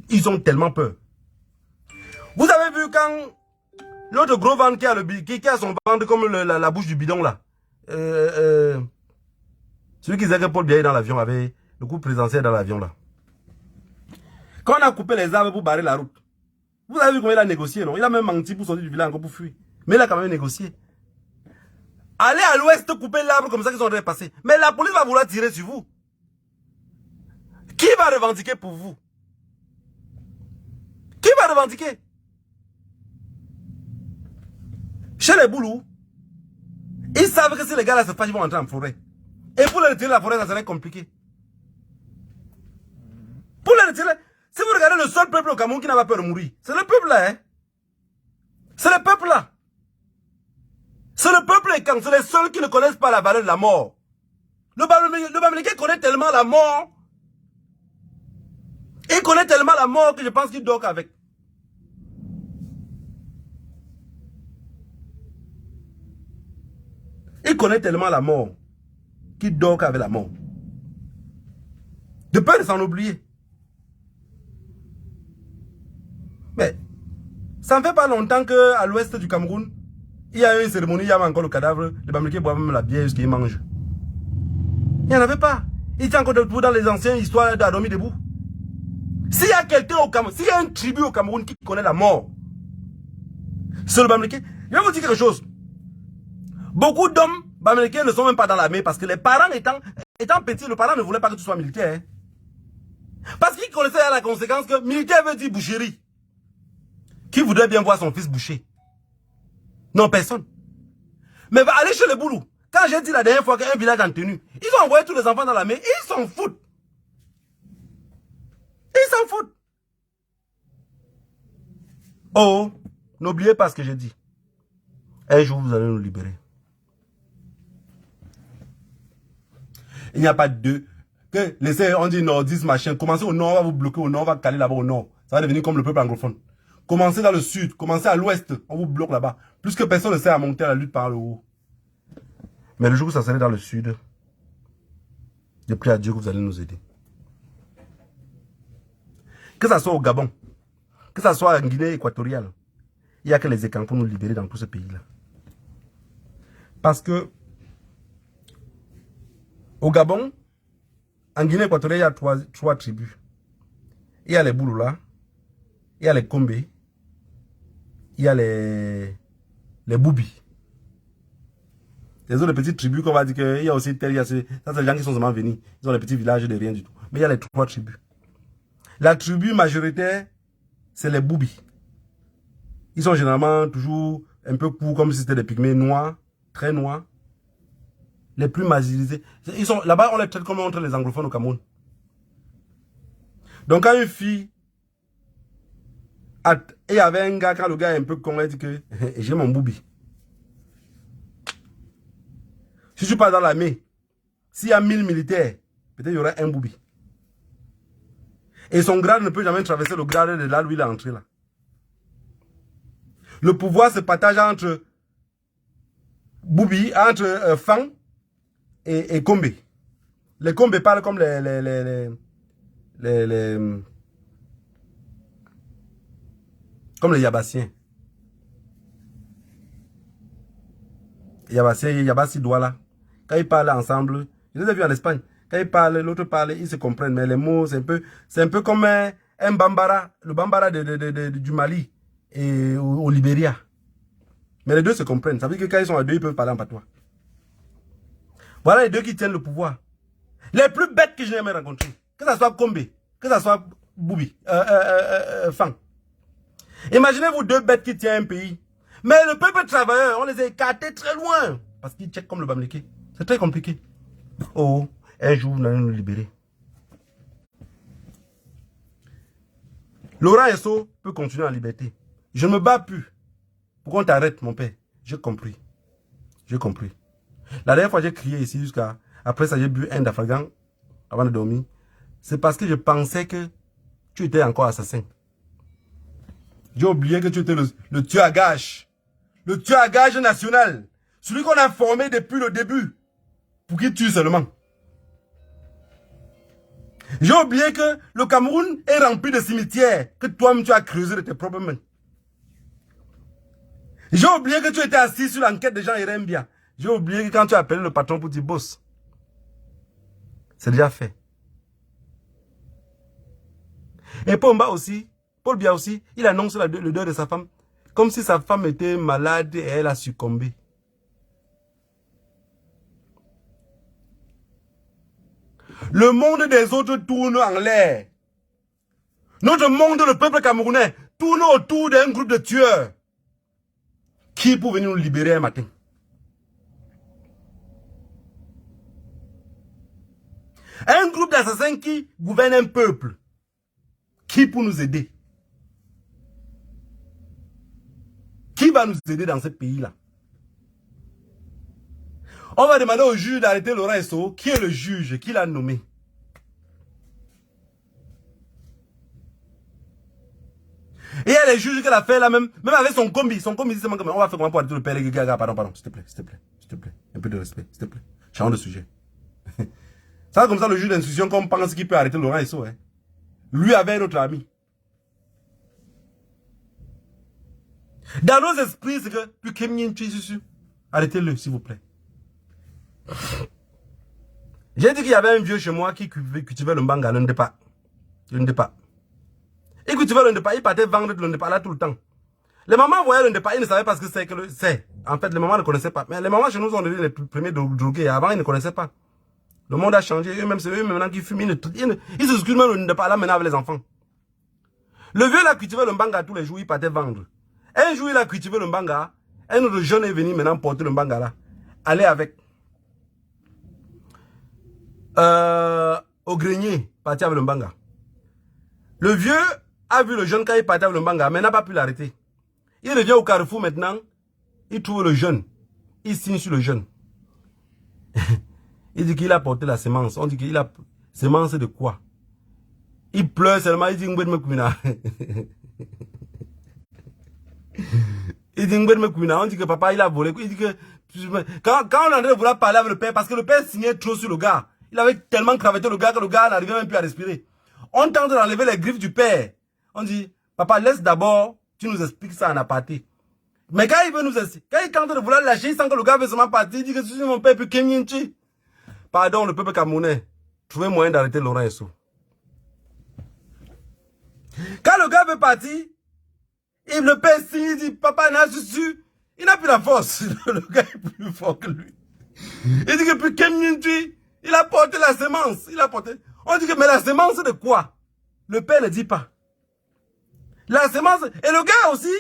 ils ont tellement peur. Vous avez vu quand l'autre gros ventre qui a son ventre comme la bouche du bidon là. Celui qui disait que Paul Biya est dans l'avion avait le coup présidentiel dans l'avion là. Quand on a coupé les arbres pour barrer la route, vous avez vu comment il a négocié, non? Il a même menti pour sortir du village encore pour fuir. Mais il a quand même négocié. Allez à l'ouest couper l'arbre comme ça qu'ils sont en train de passer. Mais la police va vouloir tirer sur vous. Qui va revendiquer pour vous? Qui va revendiquer? Chez les boulous, ils savent que si les gars là se fâchent, ils vont entrer en forêt. Et pour les retirer de la forêt, ça serait compliqué. Pour les retirer, si vous regardez le seul peuple au Cameroun qui n'a pas peur de mourir, c'est le peuple là, hein. C'est le peuple là. C'est le peuple et quand c'est les seuls qui ne connaissent pas la valeur de la mort. Le Bamileke connaît tellement la mort. Il connaît tellement la mort que je pense qu'il dort avec. Il connaît tellement la mort qu'il dort qu'avec la mort. De peur de s'en oublier. Mais ça ne fait pas longtemps qu'à l'ouest du Cameroun, il y a eu une cérémonie, il y avait encore le cadavre, le Bamileke boit même la bière jusqu'à qu'il mange. Il n'y en avait pas. Il était encore debout dans les anciennes histoires d'Adomi debout. S'il y a quelqu'un au Cameroun, s'il y a un tribu au Cameroun qui connaît la mort, c'est le Bamileke. Je vais vous dire quelque chose. Beaucoup d'hommes Bamileke ne sont même pas dans l'armée parce que les parents étant petits, le parent ne voulait pas que tu sois militaire. Hein. Parce qu'il connaissait la conséquence que militaire veut dire boucherie. Qui voudrait bien voir son fils boucher? Non, personne. Mais va aller chez les boulous. Quand j'ai dit la dernière fois qu'un village en tenue, ils ont envoyé tous les enfants dans l'armée, ils s'en foutent. Ils s'en foutent. Oh, n'oubliez pas ce que j'ai dit. Un jour, vous allez nous libérer. Il n'y a pas de deux. Que laissez, on dit nordiste, machin. Commencez au nord, on va vous bloquer au nord, on va caler là-bas au nord. Ça va devenir comme le peuple anglophone. Commencez dans le sud, commencez à l'ouest, on vous bloque là-bas. Plus que personne ne sait à monter à la lutte par le haut. Mais le jour où ça serait dans le sud, je prie à Dieu que vous allez nous aider. Que ça soit au Gabon, que ça soit en Guinée équatoriale, il n'y a que les écans pour nous libérer dans tout ce pays-là. Parce que au Gabon, en Guinée équatoriale, il y a trois tribus. Il y a les Bouloula, il y a les Kombé, il y a les Boubi. Les autres petites tribus qu'on va dire qu'il y a aussi tel, il y a ça c'est les gens qui sont seulement venus. Ils ont des petits villages de rien du tout. Mais il y a les trois tribus. La tribu majoritaire, c'est les Boubi. Ils sont généralement toujours un peu courts, comme si c'était des pygmées noirs, très noirs. Les plus marginalisés. Ils sont là-bas, on les traite comme on traite les anglophones au Cameroun. Donc quand une fille Et il y avait un gars, quand le gars est un peu con, il dit que j'ai mon boubi. Si je ne suis pas dans l'armée, s'il y a 1000 militaires, peut-être il y aura un boubi. Et son grade ne peut jamais traverser le grade de là où il est entré là. Le pouvoir se partage entre Boubi, entre Fang et Kombe. Les Kombe parlent comme comme les Yabassiens. Yabassi Douala. Quand ils parlent ensemble, je les ai vus en Espagne. Quand ils parlent, l'autre parle, ils se comprennent. Mais les mots, c'est un peu comme un Bambara, le Bambara du Mali et au Libéria. Mais les deux se comprennent. Ça veut dire que quand ils sont à deux, ils peuvent parler en patois. Voilà les deux qui tiennent le pouvoir. Les plus bêtes que je n'ai jamais rencontrées. Que ce soit Kombe, que ce soit Boubi, Fang. Imaginez-vous deux bêtes qui tiennent un pays. Mais le peuple travailleur, on les a écartés très loin. Parce qu'ils checkent comme le Bamléké. C'est très compliqué. Oh, un jour, nous allons nous libérer. Laurent Esso peut continuer en liberté. Je ne me bats plus. Pourquoi on t'arrête, mon père? J'ai compris. J'ai compris. La dernière fois, j'ai crié ici jusqu'à... Après ça, j'ai bu un d'Afghan avant de dormir. C'est parce que je pensais que tu étais encore assassin. J'ai oublié que tu étais le tueur à gages. Le tueur à gages national. Celui qu'on a formé depuis le début. Pour qu'il tue seulement. J'ai oublié que le Cameroun est rempli de cimetières que toi-même tu as creusé de tes propres mains. J'ai oublié que tu étais assis sur l'enquête de Jean Irembia. J'ai oublié que quand tu as appelé le patron pour dire boss, c'est déjà fait. Et Paul Biya aussi, il annonce le deuil de sa femme, comme si sa femme était malade et elle a succombé. Le monde des autres tourne en l'air. Notre monde, le peuple camerounais, tourne autour d'un groupe de tueurs. Qui peut venir nous libérer un matin? Un groupe d'assassins qui gouverne un peuple. Qui peut nous aider? Qui va nous aider dans ce pays-là? On va demander au juge d'arrêter Laurent Esso. Qui est le juge? Qui l'a nommé? Et il y a les juges qu'elle a fait là même avec son combi. Son combi, c'est on va faire comment pour arrêter le père? Pardon, s'il te plaît. Un peu de respect, s'il te plaît. Change de sujet. C'est comme ça le juge d'instruction qu'on pense qu'il peut arrêter Laurent Esso. Hein. Lui avec notre ami. Dans nos esprits, c'est que arrêtez-le, s'il vous plaît. J'ai dit qu'il y avait un vieux chez moi qui cultivait le mbanga, le ndepa. Il cultivait le ndepa, il partait vendre le ndepa là tout le temps. Les mamans voyaient le ndepa, ils ne savaient pas ce que c'est. En fait, les mamans ne connaissaient pas. Mais les mamans chez nous sont devenus les premiers drogués. Avant, ils ne connaissaient pas. Le monde a changé. Eux-mêmes, c'est eux maintenant qui fument. Ils se scrutent même le ndepa là maintenant avec les enfants. Le vieux là cultivait le mbanga tous les jours, il partait vendre. Un jour, il a cultivé le mbanga. Un autre jeune est venu maintenant porter le mbanga là. Aller avec. Au grenier, parti avec le mbanga. Le vieux a vu le jeune quand il partait avec le mbanga, mais n'a pas pu l'arrêter. Il revient au carrefour maintenant. Il trouve le jeune. Il signe sur le jeune. Il dit qu'il a porté la semence. On dit qu'il a semence de quoi? Il pleure seulement. Il dit il dit on dit que papa il a volé. Il dit que quand on est en train de vouloir parler avec le père, parce que le père signait trop sur le gars. Il avait tellement cravaté le gars que le gars n'arrivait même plus à respirer. On tente d'enlever les griffes du père. On dit, papa, laisse d'abord, tu nous expliques ça en aparté. Mais quand il veut nous expliquer, quand il tente de vouloir lâcher, il sent que le gars veut seulement partir, il dit que si mon père peut Keminchi. Pardon, le peuple camerounais, trouvez moyen d'arrêter Laurent Esso. Quand le gars veut partir, le père signe, il dit, papa, il n'a plus la force. Le gars est plus fort que lui. Il dit que plus Keminchi, il a porté la semence. On dit que, mais la semence de quoi? Le père ne dit pas. La semence, et le gars aussi,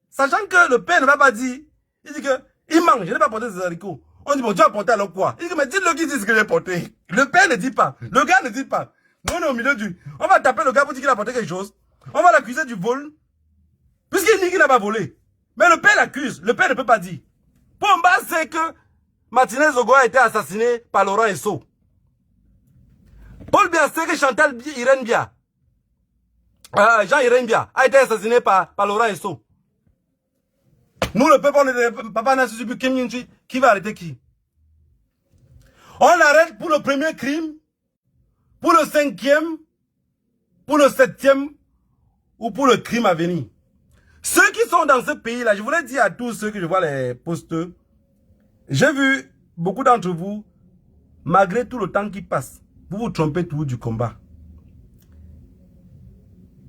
sachant que le père ne va pas dire, il dit que, il mange, je n'ai pas porté ces haricots. On dit, bon, tu as porté alors quoi? Il dit, mais dites-le qui dit ce que j'ai porté. Le père ne dit pas. Le gars ne dit pas. Nous, on est au milieu du, on va taper le gars pour dire qu'il a porté quelque chose. On va l'accuser du vol. Puisqu'il dit qu'il n'a pas volé. Mais le père l'accuse. Le père ne peut pas dire. Pomba sait que Martinez Ogo a été assassiné par Laurent Esso. Paul Biya sait que Chantal Irène Bia, Jean-Irène Bia, a été assassiné par Laurent Esso. Nous, le peuple, on est papa n'a su plus qui va arrêter qui. On arrête pour le premier crime, pour le 5e, pour le 7e ou pour le crime à venir. Ceux qui sont dans ce pays-là, je voulais dire à tous ceux que je vois les posters, j'ai vu beaucoup d'entre vous, malgré tout le temps qui passe, vous vous trompez toujours du combat.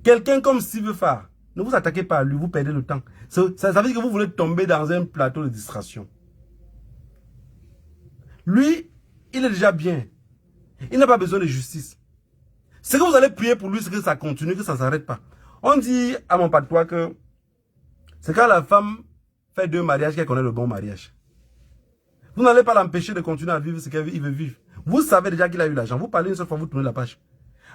Quelqu'un comme Steve Farr, ne vous attaquez pas à lui, vous perdez le temps. Ça veut dire que vous voulez tomber dans un plateau de distraction. Lui, il est déjà bien. Il n'a pas besoin de justice. Ce que vous allez prier pour lui, c'est que ça continue, que ça ne s'arrête pas. On dit à mon patois que c'est quand la femme fait 2 mariages qu'elle connaît le bon mariage. Vous n'allez pas l'empêcher de continuer à vivre ce qu'il veut vivre. Vous savez déjà qu'il a eu l'argent. Vous parlez une seule fois, vous tournez la page.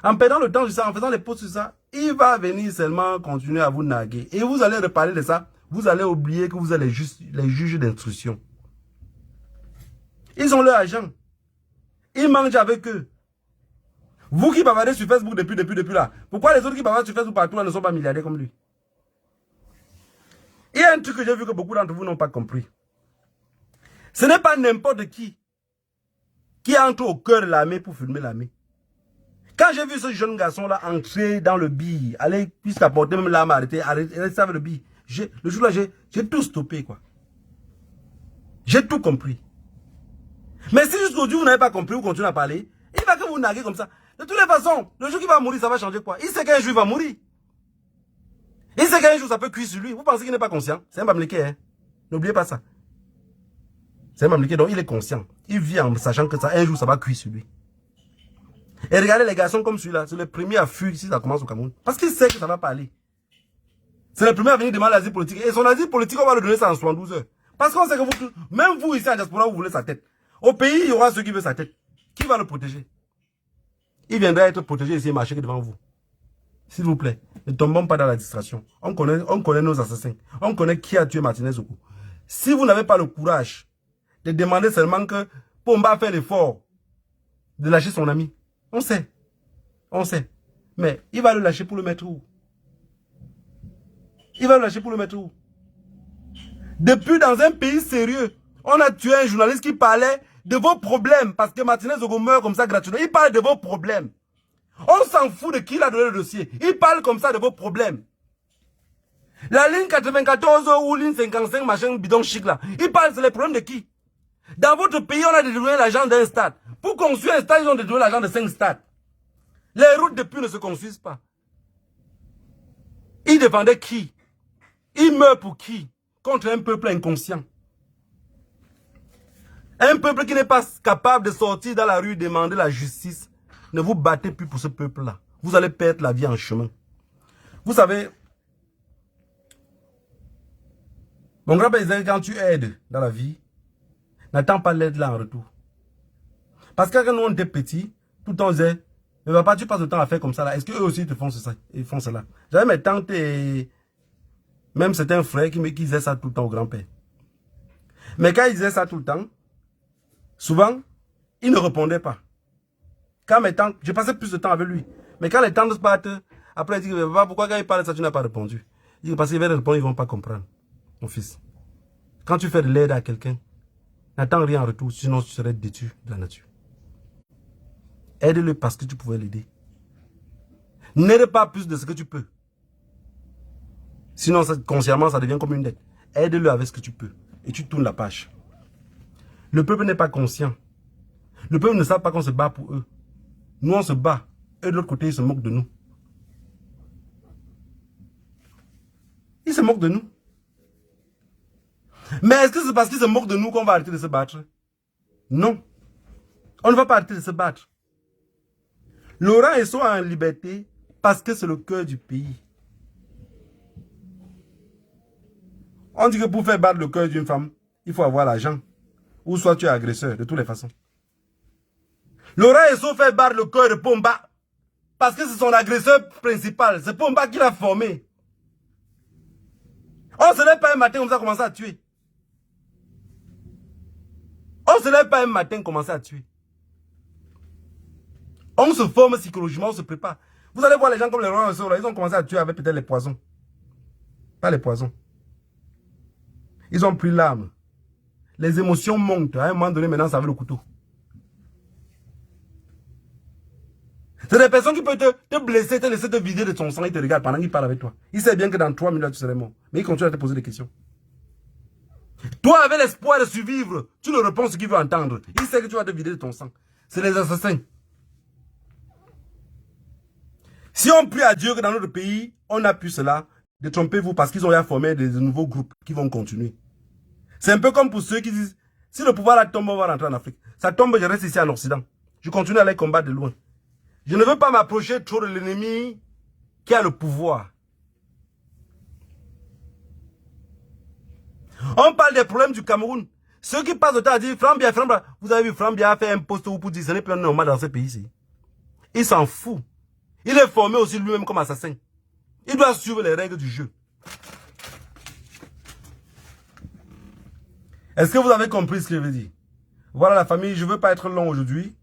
En perdant le temps sur ça, en faisant les posts sur ça, il va venir seulement continuer à vous narguer. Et vous allez reparler de ça. Vous allez oublier que vous êtes les juges d'instruction. Ils ont leur argent. Ils mangent avec eux. Vous qui bavardez sur Facebook depuis là, pourquoi les autres qui bavardent sur Facebook partout là ne sont pas milliardaires comme lui? Il y a un truc que j'ai vu que beaucoup d'entre vous n'ont pas compris. Ce n'est pas n'importe qui entre au cœur de l'armée pour filmer l'armée. Quand j'ai vu ce jeune garçon-là entrer dans le bille, aller jusqu'à porter même l'arme arrêter ça avec le bille, le jour-là, j'ai tout stoppé, quoi. J'ai tout compris. Mais si jusqu'aujourd'hui vous n'avez pas compris, vous continuez à parler, il va que vous narguer comme ça. De toutes les façons, le jour qu'il va mourir, ça va changer quoi? Il sait qu'un jour il va mourir. Il sait qu'un jour ça peut cuire sur lui. Vous pensez qu'il n'est pas conscient? C'est un Bamileke, hein? N'oubliez pas ça. C'est un Bamileke, donc il est conscient. Il vit en sachant que ça, un jour ça va cuire sur lui. Et regardez les garçons comme celui-là, c'est le premier à fuir si ça commence au Cameroun. Parce qu'il sait que ça va pas aller. C'est le premier à venir demander l'asile politique. Et son asile politique, on va le donner ça en 72 heures. Parce qu'on sait que vous, même vous ici en diaspora, vous voulez sa tête. Au pays, il y aura ceux qui veulent sa tête. Qui va le protéger? Il viendra être protégé ici et marcher devant vous. S'il vous plaît, ne tombons pas dans la distraction. On connaît nos assassins. On connaît qui a tué Martinez Ogo. Si vous n'avez pas le courage de demander seulement que Pomba fait l'effort de lâcher son ami, on sait. On sait. Mais il va le lâcher pour le mettre où? Il va le lâcher pour le mettre où? Depuis, dans un pays sérieux, on a tué un journaliste qui parlait de vos problèmes. Parce que Martinez Ogo meurt comme ça gratuitement. Il parle de vos problèmes. On s'en fout de qui il a donné le dossier. Il parle comme ça de vos problèmes. La ligne 94 ou ligne 55, machin bidon chic là. Il parle, c'est les problèmes de qui? Dans votre pays, on a détourné l'argent d'un stade. Pour construire un stade, ils ont détourné l'argent de 5 stades. Les routes depuis ne se construisent pas. Il défendait qui? Il meurt pour qui? Contre un peuple inconscient. Un peuple qui n'est pas capable de sortir dans la rue et demander la justice. Ne vous battez plus pour ce peuple-là. Vous allez perdre la vie en chemin. Vous savez, mon grand-père disait, quand tu aides dans la vie, n'attends pas l'aide là en retour. Parce que quand nous on était petits, tout le temps on disait, mais papa, tu passes le temps à faire comme ça là. Est-ce qu'eux aussi te font ça? Ils font cela. J'avais mes tantes et même certains frères qui disaient ça tout le temps au grand-père. Mais quand ils disaient ça tout le temps, souvent, ils ne répondaient pas. Quand mes tantes, je passais plus de temps avec lui. Mais quand les tantes se battent, après ils disent, papa, pourquoi quand ils parlent de ça, tu n'as pas répondu? Il dit, parce qu'ils vont répondre, ils ne vont pas comprendre. Mon fils, quand tu fais de l'aide à quelqu'un, n'attends rien en retour, sinon tu serais déçu de la nature. Aide-le parce que tu pouvais l'aider. N'aide pas plus de ce que tu peux. Sinon, consciemment, ça devient comme une dette. Aide-le avec ce que tu peux. Et tu tournes la page. Le peuple n'est pas conscient. Le peuple ne sait pas qu'on se bat pour eux. Nous, on se bat. Et de l'autre côté, ils se moquent de nous. Ils se moquent de nous. Mais est-ce que c'est parce qu'ils se moquent de nous qu'on va arrêter de se battre? Non. On ne va pas arrêter de se battre. Laurent Esso est en liberté parce que c'est le cœur du pays. On dit que pour faire battre le cœur d'une femme, il faut avoir l'argent. Ou soit tu es agresseur, de toutes les façons. Laurent Esso fait battre le cœur de Pomba parce que c'est son agresseur principal. C'est Pomba qui l'a formé. On se lève pas un matin comme ça, commencer à tuer. On se lève pas un matin, commencer à tuer. On se forme psychologiquement, on se prépare. Vous allez voir les gens comme les rois, ils ont commencé à tuer avec peut-être les poisons. Pas les poisons. Ils ont pris l'arme. Les émotions montent. À un moment donné, maintenant, ça veut le couteau. C'est des personnes qui peuvent te blesser, te laisser te vider de ton sang, ils te regardent pendant qu'ils parlent avec toi. Il sait bien que dans 3 minutes, tu serais mort. Mais il continue à te poser des questions. Toi, avec l'espoir de survivre, tu ne réponds ce qu'il veut entendre. Il sait que tu vas te vider de ton sang. C'est les assassins. Si on prie à Dieu que dans notre pays, on a pu cela, détrompez-vous parce qu'ils ont déjà formé de nouveaux groupes qui vont continuer. C'est un peu comme pour ceux qui disent, si le pouvoir là tombe, on va rentrer en Afrique. Ça tombe, je reste ici en Occident. Je continue à les combattre de loin. Je ne veux pas m'approcher trop de l'ennemi qui a le pouvoir. On parle des problèmes du Cameroun. Ceux qui passent le temps à dire, Frambia, vous avez vu, Frambia a fait un poste pour dire, ce n'est plus normal dans ce pays-ci. Il s'en fout. Il est formé aussi lui-même comme assassin. Il doit suivre les règles du jeu. Est-ce que vous avez compris ce que je veux dire? Voilà la famille, je ne veux pas être long aujourd'hui.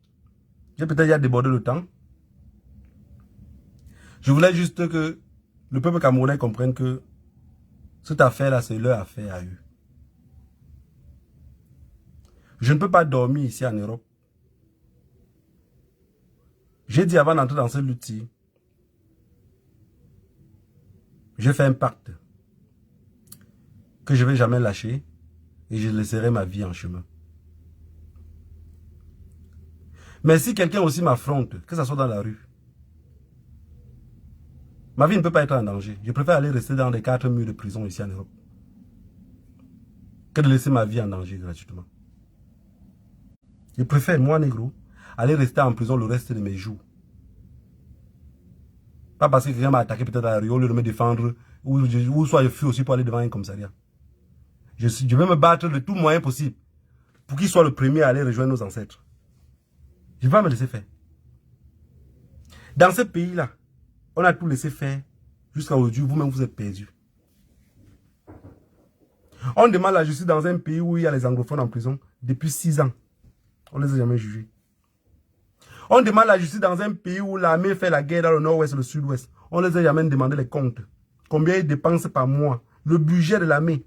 J'ai peut-être déjà débordé le temps. Je voulais juste que le peuple camerounais comprenne que cette affaire-là, c'est leur affaire à eux. Je ne peux pas dormir ici en Europe. J'ai dit avant d'entrer dans cette lutte-ci, j'ai fait un pacte que je ne vais jamais lâcher et je laisserai ma vie en chemin. Mais si quelqu'un aussi m'affronte, que ce soit dans la rue, ma vie ne peut pas être en danger. Je préfère aller rester dans les 4 murs de prison ici en Europe que de laisser ma vie en danger gratuitement. Je préfère, moi, négro, aller rester en prison le reste de mes jours. Pas parce que quelqu'un m'a attaqué peut-être à la rue, au lieu de me défendre, ou soit je fuis aussi pour aller devant un commissariat. Je vais me battre de tout moyen possible pour qu'il soit le premier à aller rejoindre nos ancêtres. Je ne vais pas me laisser faire. Dans ce pays-là, on a tout laissé faire jusqu'à aujourd'hui, vous-même vous êtes perdus. On demande la justice dans un pays où il y a les anglophones en prison depuis 6 ans. On ne les a jamais jugés. On demande la justice dans un pays où l'armée fait la guerre dans le nord-ouest et le sud-ouest. On ne les a jamais demandé les comptes. Combien ils dépensent par mois. Le budget de l'armée.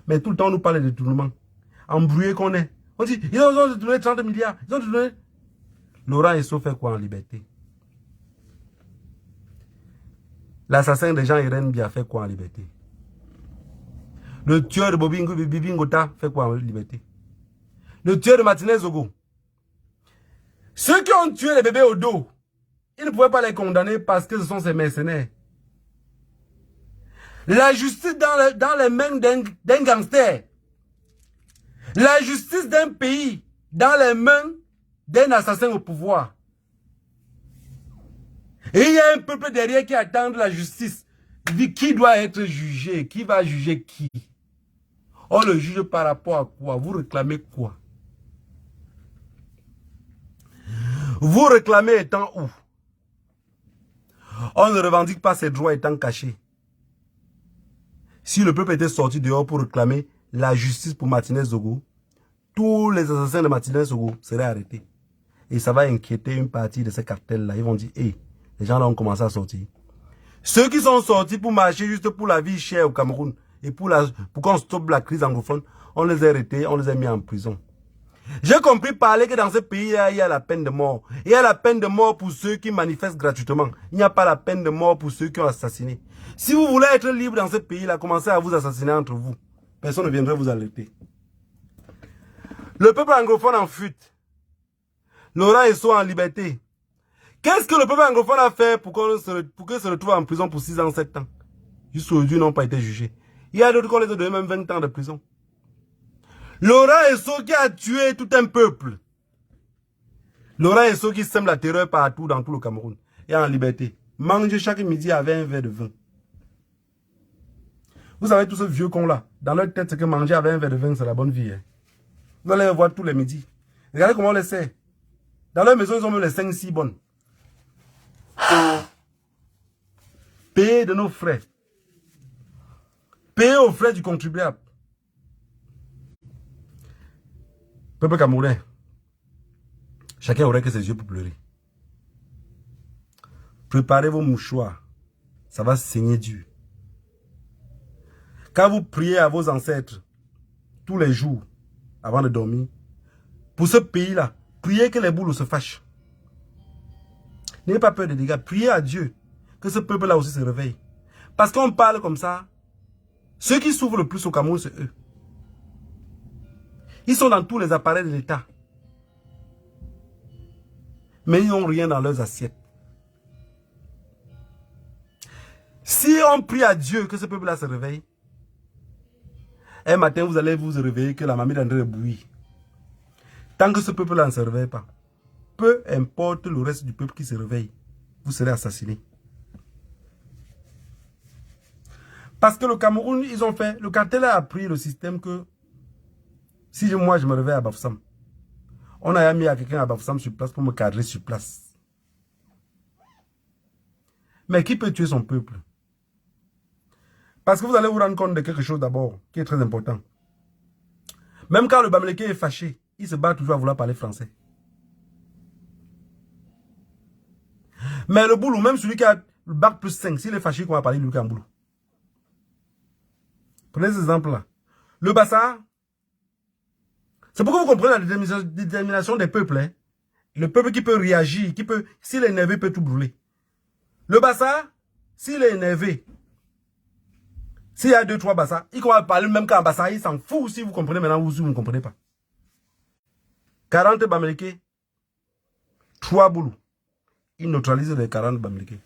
Mais tout le temps, on nous parle de détournement. Embrouillé qu'on est. On dit, ils ont détourné 30 milliards. Ils ont détourné. Laurent Esso fait quoi en liberté? L'assassin de Jean-Irène Bia fait quoi en liberté? Le tueur de Bibi Ngota fait quoi en liberté? Le tueur de Martinez Zogo. Ceux qui ont tué les bébés au dos, ils ne pouvaient pas les condamner parce que ce sont ces mercenaires. La justice dans les mains d'un gangster. La justice d'un pays dans les mains d'un assassin au pouvoir. Et il y a un peuple derrière qui attend la justice. Il dit qui doit être jugé, qui va juger qui. On le juge par rapport à quoi? Vous réclamez quoi? Vous réclamez étant où? On ne revendique pas ses droits étant cachés. Si le peuple était sorti dehors pour réclamer la justice pour Martinez Zogo, tous les assassins de Martinez Zogo seraient arrêtés. Et ça va inquiéter une partie de ces cartels-là. Ils vont dire, hé, les gens là ont commencé à sortir. Ceux qui sont sortis pour marcher juste pour la vie chère au Cameroun et pour qu'on stoppe la crise anglophone, on les a arrêtés, on les a mis en prison. J'ai compris parler que dans ce pays, il y a la peine de mort. Il y a la peine de mort pour ceux qui manifestent gratuitement. Il n'y a pas la peine de mort pour ceux qui ont assassiné. Si vous voulez être libre dans ce pays-là, commencez à vous assassiner entre vous. Personne ne viendrait vous alerter. Le peuple anglophone en fuite. Laurent Esso en liberté. Qu'est-ce que le peuple anglophone a fait pour qu'il se retrouve en prison pour 6 ans, 7 ans? Jusqu'à aujourd'hui, ils n'ont pas été jugés. Il y a d'autres qui ont les donné même 20 ans de prison. Laurent Esso qui a tué tout un peuple. Laurent Esso qui sème la terreur partout dans tout le Cameroun. Et en liberté. Mange chaque midi avec un verre de vin. Vous savez tous ce vieux con là. Dans leur tête, c'est que manger avec un verre de vin, c'est la bonne vie. Hein. Vous allez les voir tous les midis. Regardez comment on les sait. Dans leur maison, ils ont même les 5-6 bonnes. Payés de nos frères. Payer aux frais du contribuable. Peuple camerounais, chacun aurait que ses yeux pour pleurer. Préparez vos mouchoirs. Ça va saigner dur. Quand vous priez à vos ancêtres, tous les jours, avant de dormir, pour ce pays-là, priez que les boules se fâchent. N'ayez pas peur des dégâts. Priez à Dieu que ce peuple-là aussi se réveille. Parce qu'on parle comme ça, ceux qui souffrent le plus au Cameroun, c'est eux. Ils sont dans tous les appareils de l'État. Mais ils n'ont rien dans leurs assiettes. Si on prie à Dieu que ce peuple-là se réveille, un matin, vous allez vous réveiller que la mamie est en train de bouillir. Tant que ce peuple-là ne se réveille pas, peu importe le reste du peuple qui se réveille, vous serez assassiné. Parce que le Cameroun, ils ont fait, le cartel a appris le système que si moi je me réveille à Bafoussam, on a mis à quelqu'un à Bafoussam sur place pour me cadrer sur place. Mais qui peut tuer son peuple? Parce que vous allez vous rendre compte de quelque chose d'abord, qui est très important. Même quand le Bamileke est fâché, il se bat toujours à vouloir parler français. Mais le boulot, même celui qui a le bac plus 5, s'il est fâché, il va parler lui en boulot. Prenez cet exemple-là. Le Bassa, c'est pourquoi vous comprenez la détermination des peuples. Hein? Le peuple qui peut réagir, qui peut, s'il est énervé, peut tout brûler. Le Bassa, s'il est énervé, s'il y a 2-3 Bassa, il va parler même qu'en Bassa, il s'en fout si vous comprenez maintenant ou si vous ne comprenez pas. 40 Bamileke, 3 boulous. Il neutralise les 40 Bamileke.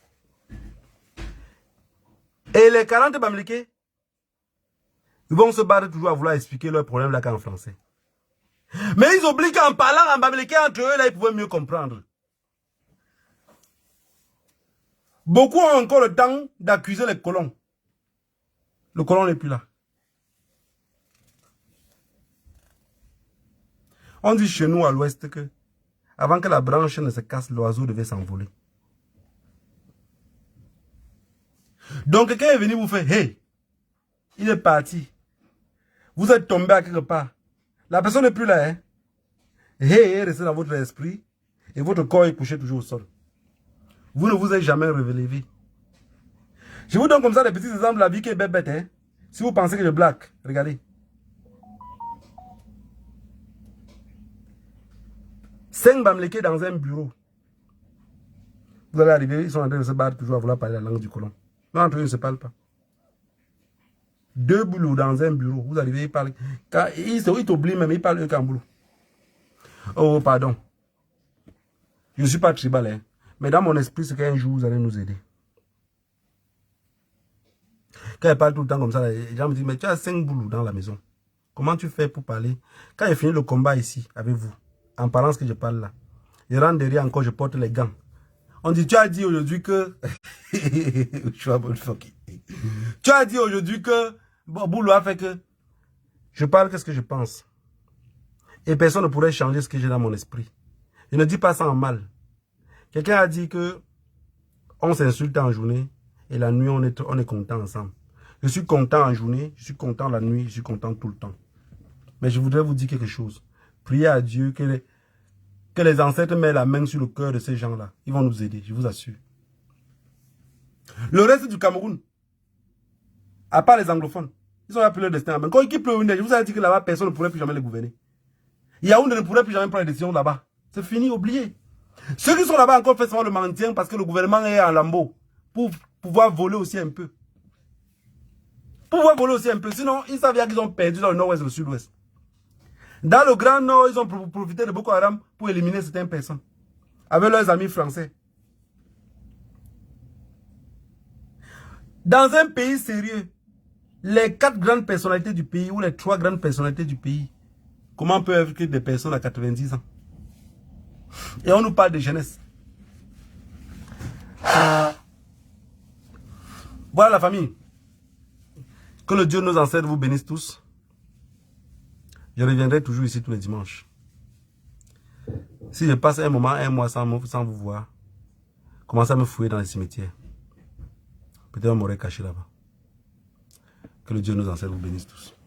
Et les 40 Bamileke, ils vont se battre toujours à vouloir expliquer leurs problèmes là qu'en français. Mais ils oublient qu'en parlant en Bamileke entre eux, là, ils pouvaient mieux comprendre. Beaucoup ont encore le temps d'accuser les colons. Le colon n'est plus là. On dit chez nous à l'ouest que avant que la branche ne se casse, l'oiseau devait s'envoler. Donc quelqu'un est venu vous faire, hey, il est parti. Vous êtes tombé à quelque part. La personne n'est plus là. Hein? Hey, est resté dans votre esprit et votre corps est couché toujours au sol. Vous ne vous êtes jamais relevé. Je vous donne comme ça des petits exemples de la vie qui est bête. Hein? Si vous pensez que je blague, regardez. 5 Bamileke dans un bureau. Vous allez arriver, ils sont en train de se battre toujours à vouloir parler la langue du colon. Mais entre eux, ils ne se parlent pas. 2 boulots dans un bureau. Vous arrivez, ils parlent. Quand ils t'oublient même, ils parlent eux qu'en boulot. Oh, pardon. Je ne suis pas tribal, hein. Mais dans mon esprit, c'est qu'un jour, vous allez nous aider. Quand ils parlent tout le temps comme ça, les gens me disent, mais tu as 5 boulots dans la maison. Comment tu fais pour parler? Quand j'ai fini le combat ici, avec vous, en parlant ce que je parle là, je rentre derrière encore, je porte les gants. On dit, tu as dit aujourd'hui que... tu as dit aujourd'hui que... Boulot a fait que... Je parle qu'est-ce que je pense. Et personne ne pourrait changer ce que j'ai dans mon esprit. Je ne dis pas ça en mal. Quelqu'un a dit que... On s'insulte en journée. Et la nuit, on est content ensemble. Je suis content en journée. Je suis content la nuit. Je suis content tout le temps. Mais je voudrais vous dire quelque chose. Priez à Dieu que les ancêtres mettent la main sur le cœur de ces gens-là. Ils vont nous aider, je vous assure. Le reste du Cameroun, à part les anglophones, ils ont appelé leur destin en main. Quand il pleut, je vous ai dit que là-bas, personne ne pourrait plus jamais les gouverner. Yaoundé ne pourrait plus jamais prendre les décisions là-bas. C'est fini, oublié. Ceux qui sont là-bas encore font seulement le maintien parce que le gouvernement est en lambeau. Pour pouvoir voler aussi un peu. Pour pouvoir voler aussi un peu. Sinon, ils savaient qu'ils ont perdu dans le nord-ouest et le sud-ouest. Dans le Grand Nord, ils ont profité de Boko Haram pour éliminer certaines personnes. Avec leurs amis français. Dans un pays sérieux, les 4 grandes personnalités du pays ou les 3 grandes personnalités du pays, comment peuvent être des personnes à 90 ans? Et on nous parle de jeunesse. Voilà la famille. Que le Dieu de nos ancêtres vous bénisse tous. Je reviendrai toujours ici tous les dimanches. Si je passe un moment, un mois sans vous voir, commencez à me fouiller dans les cimetières. Peut-être on m'aurait caché là-bas. Que le Dieu nous enseigne, vous bénisse tous.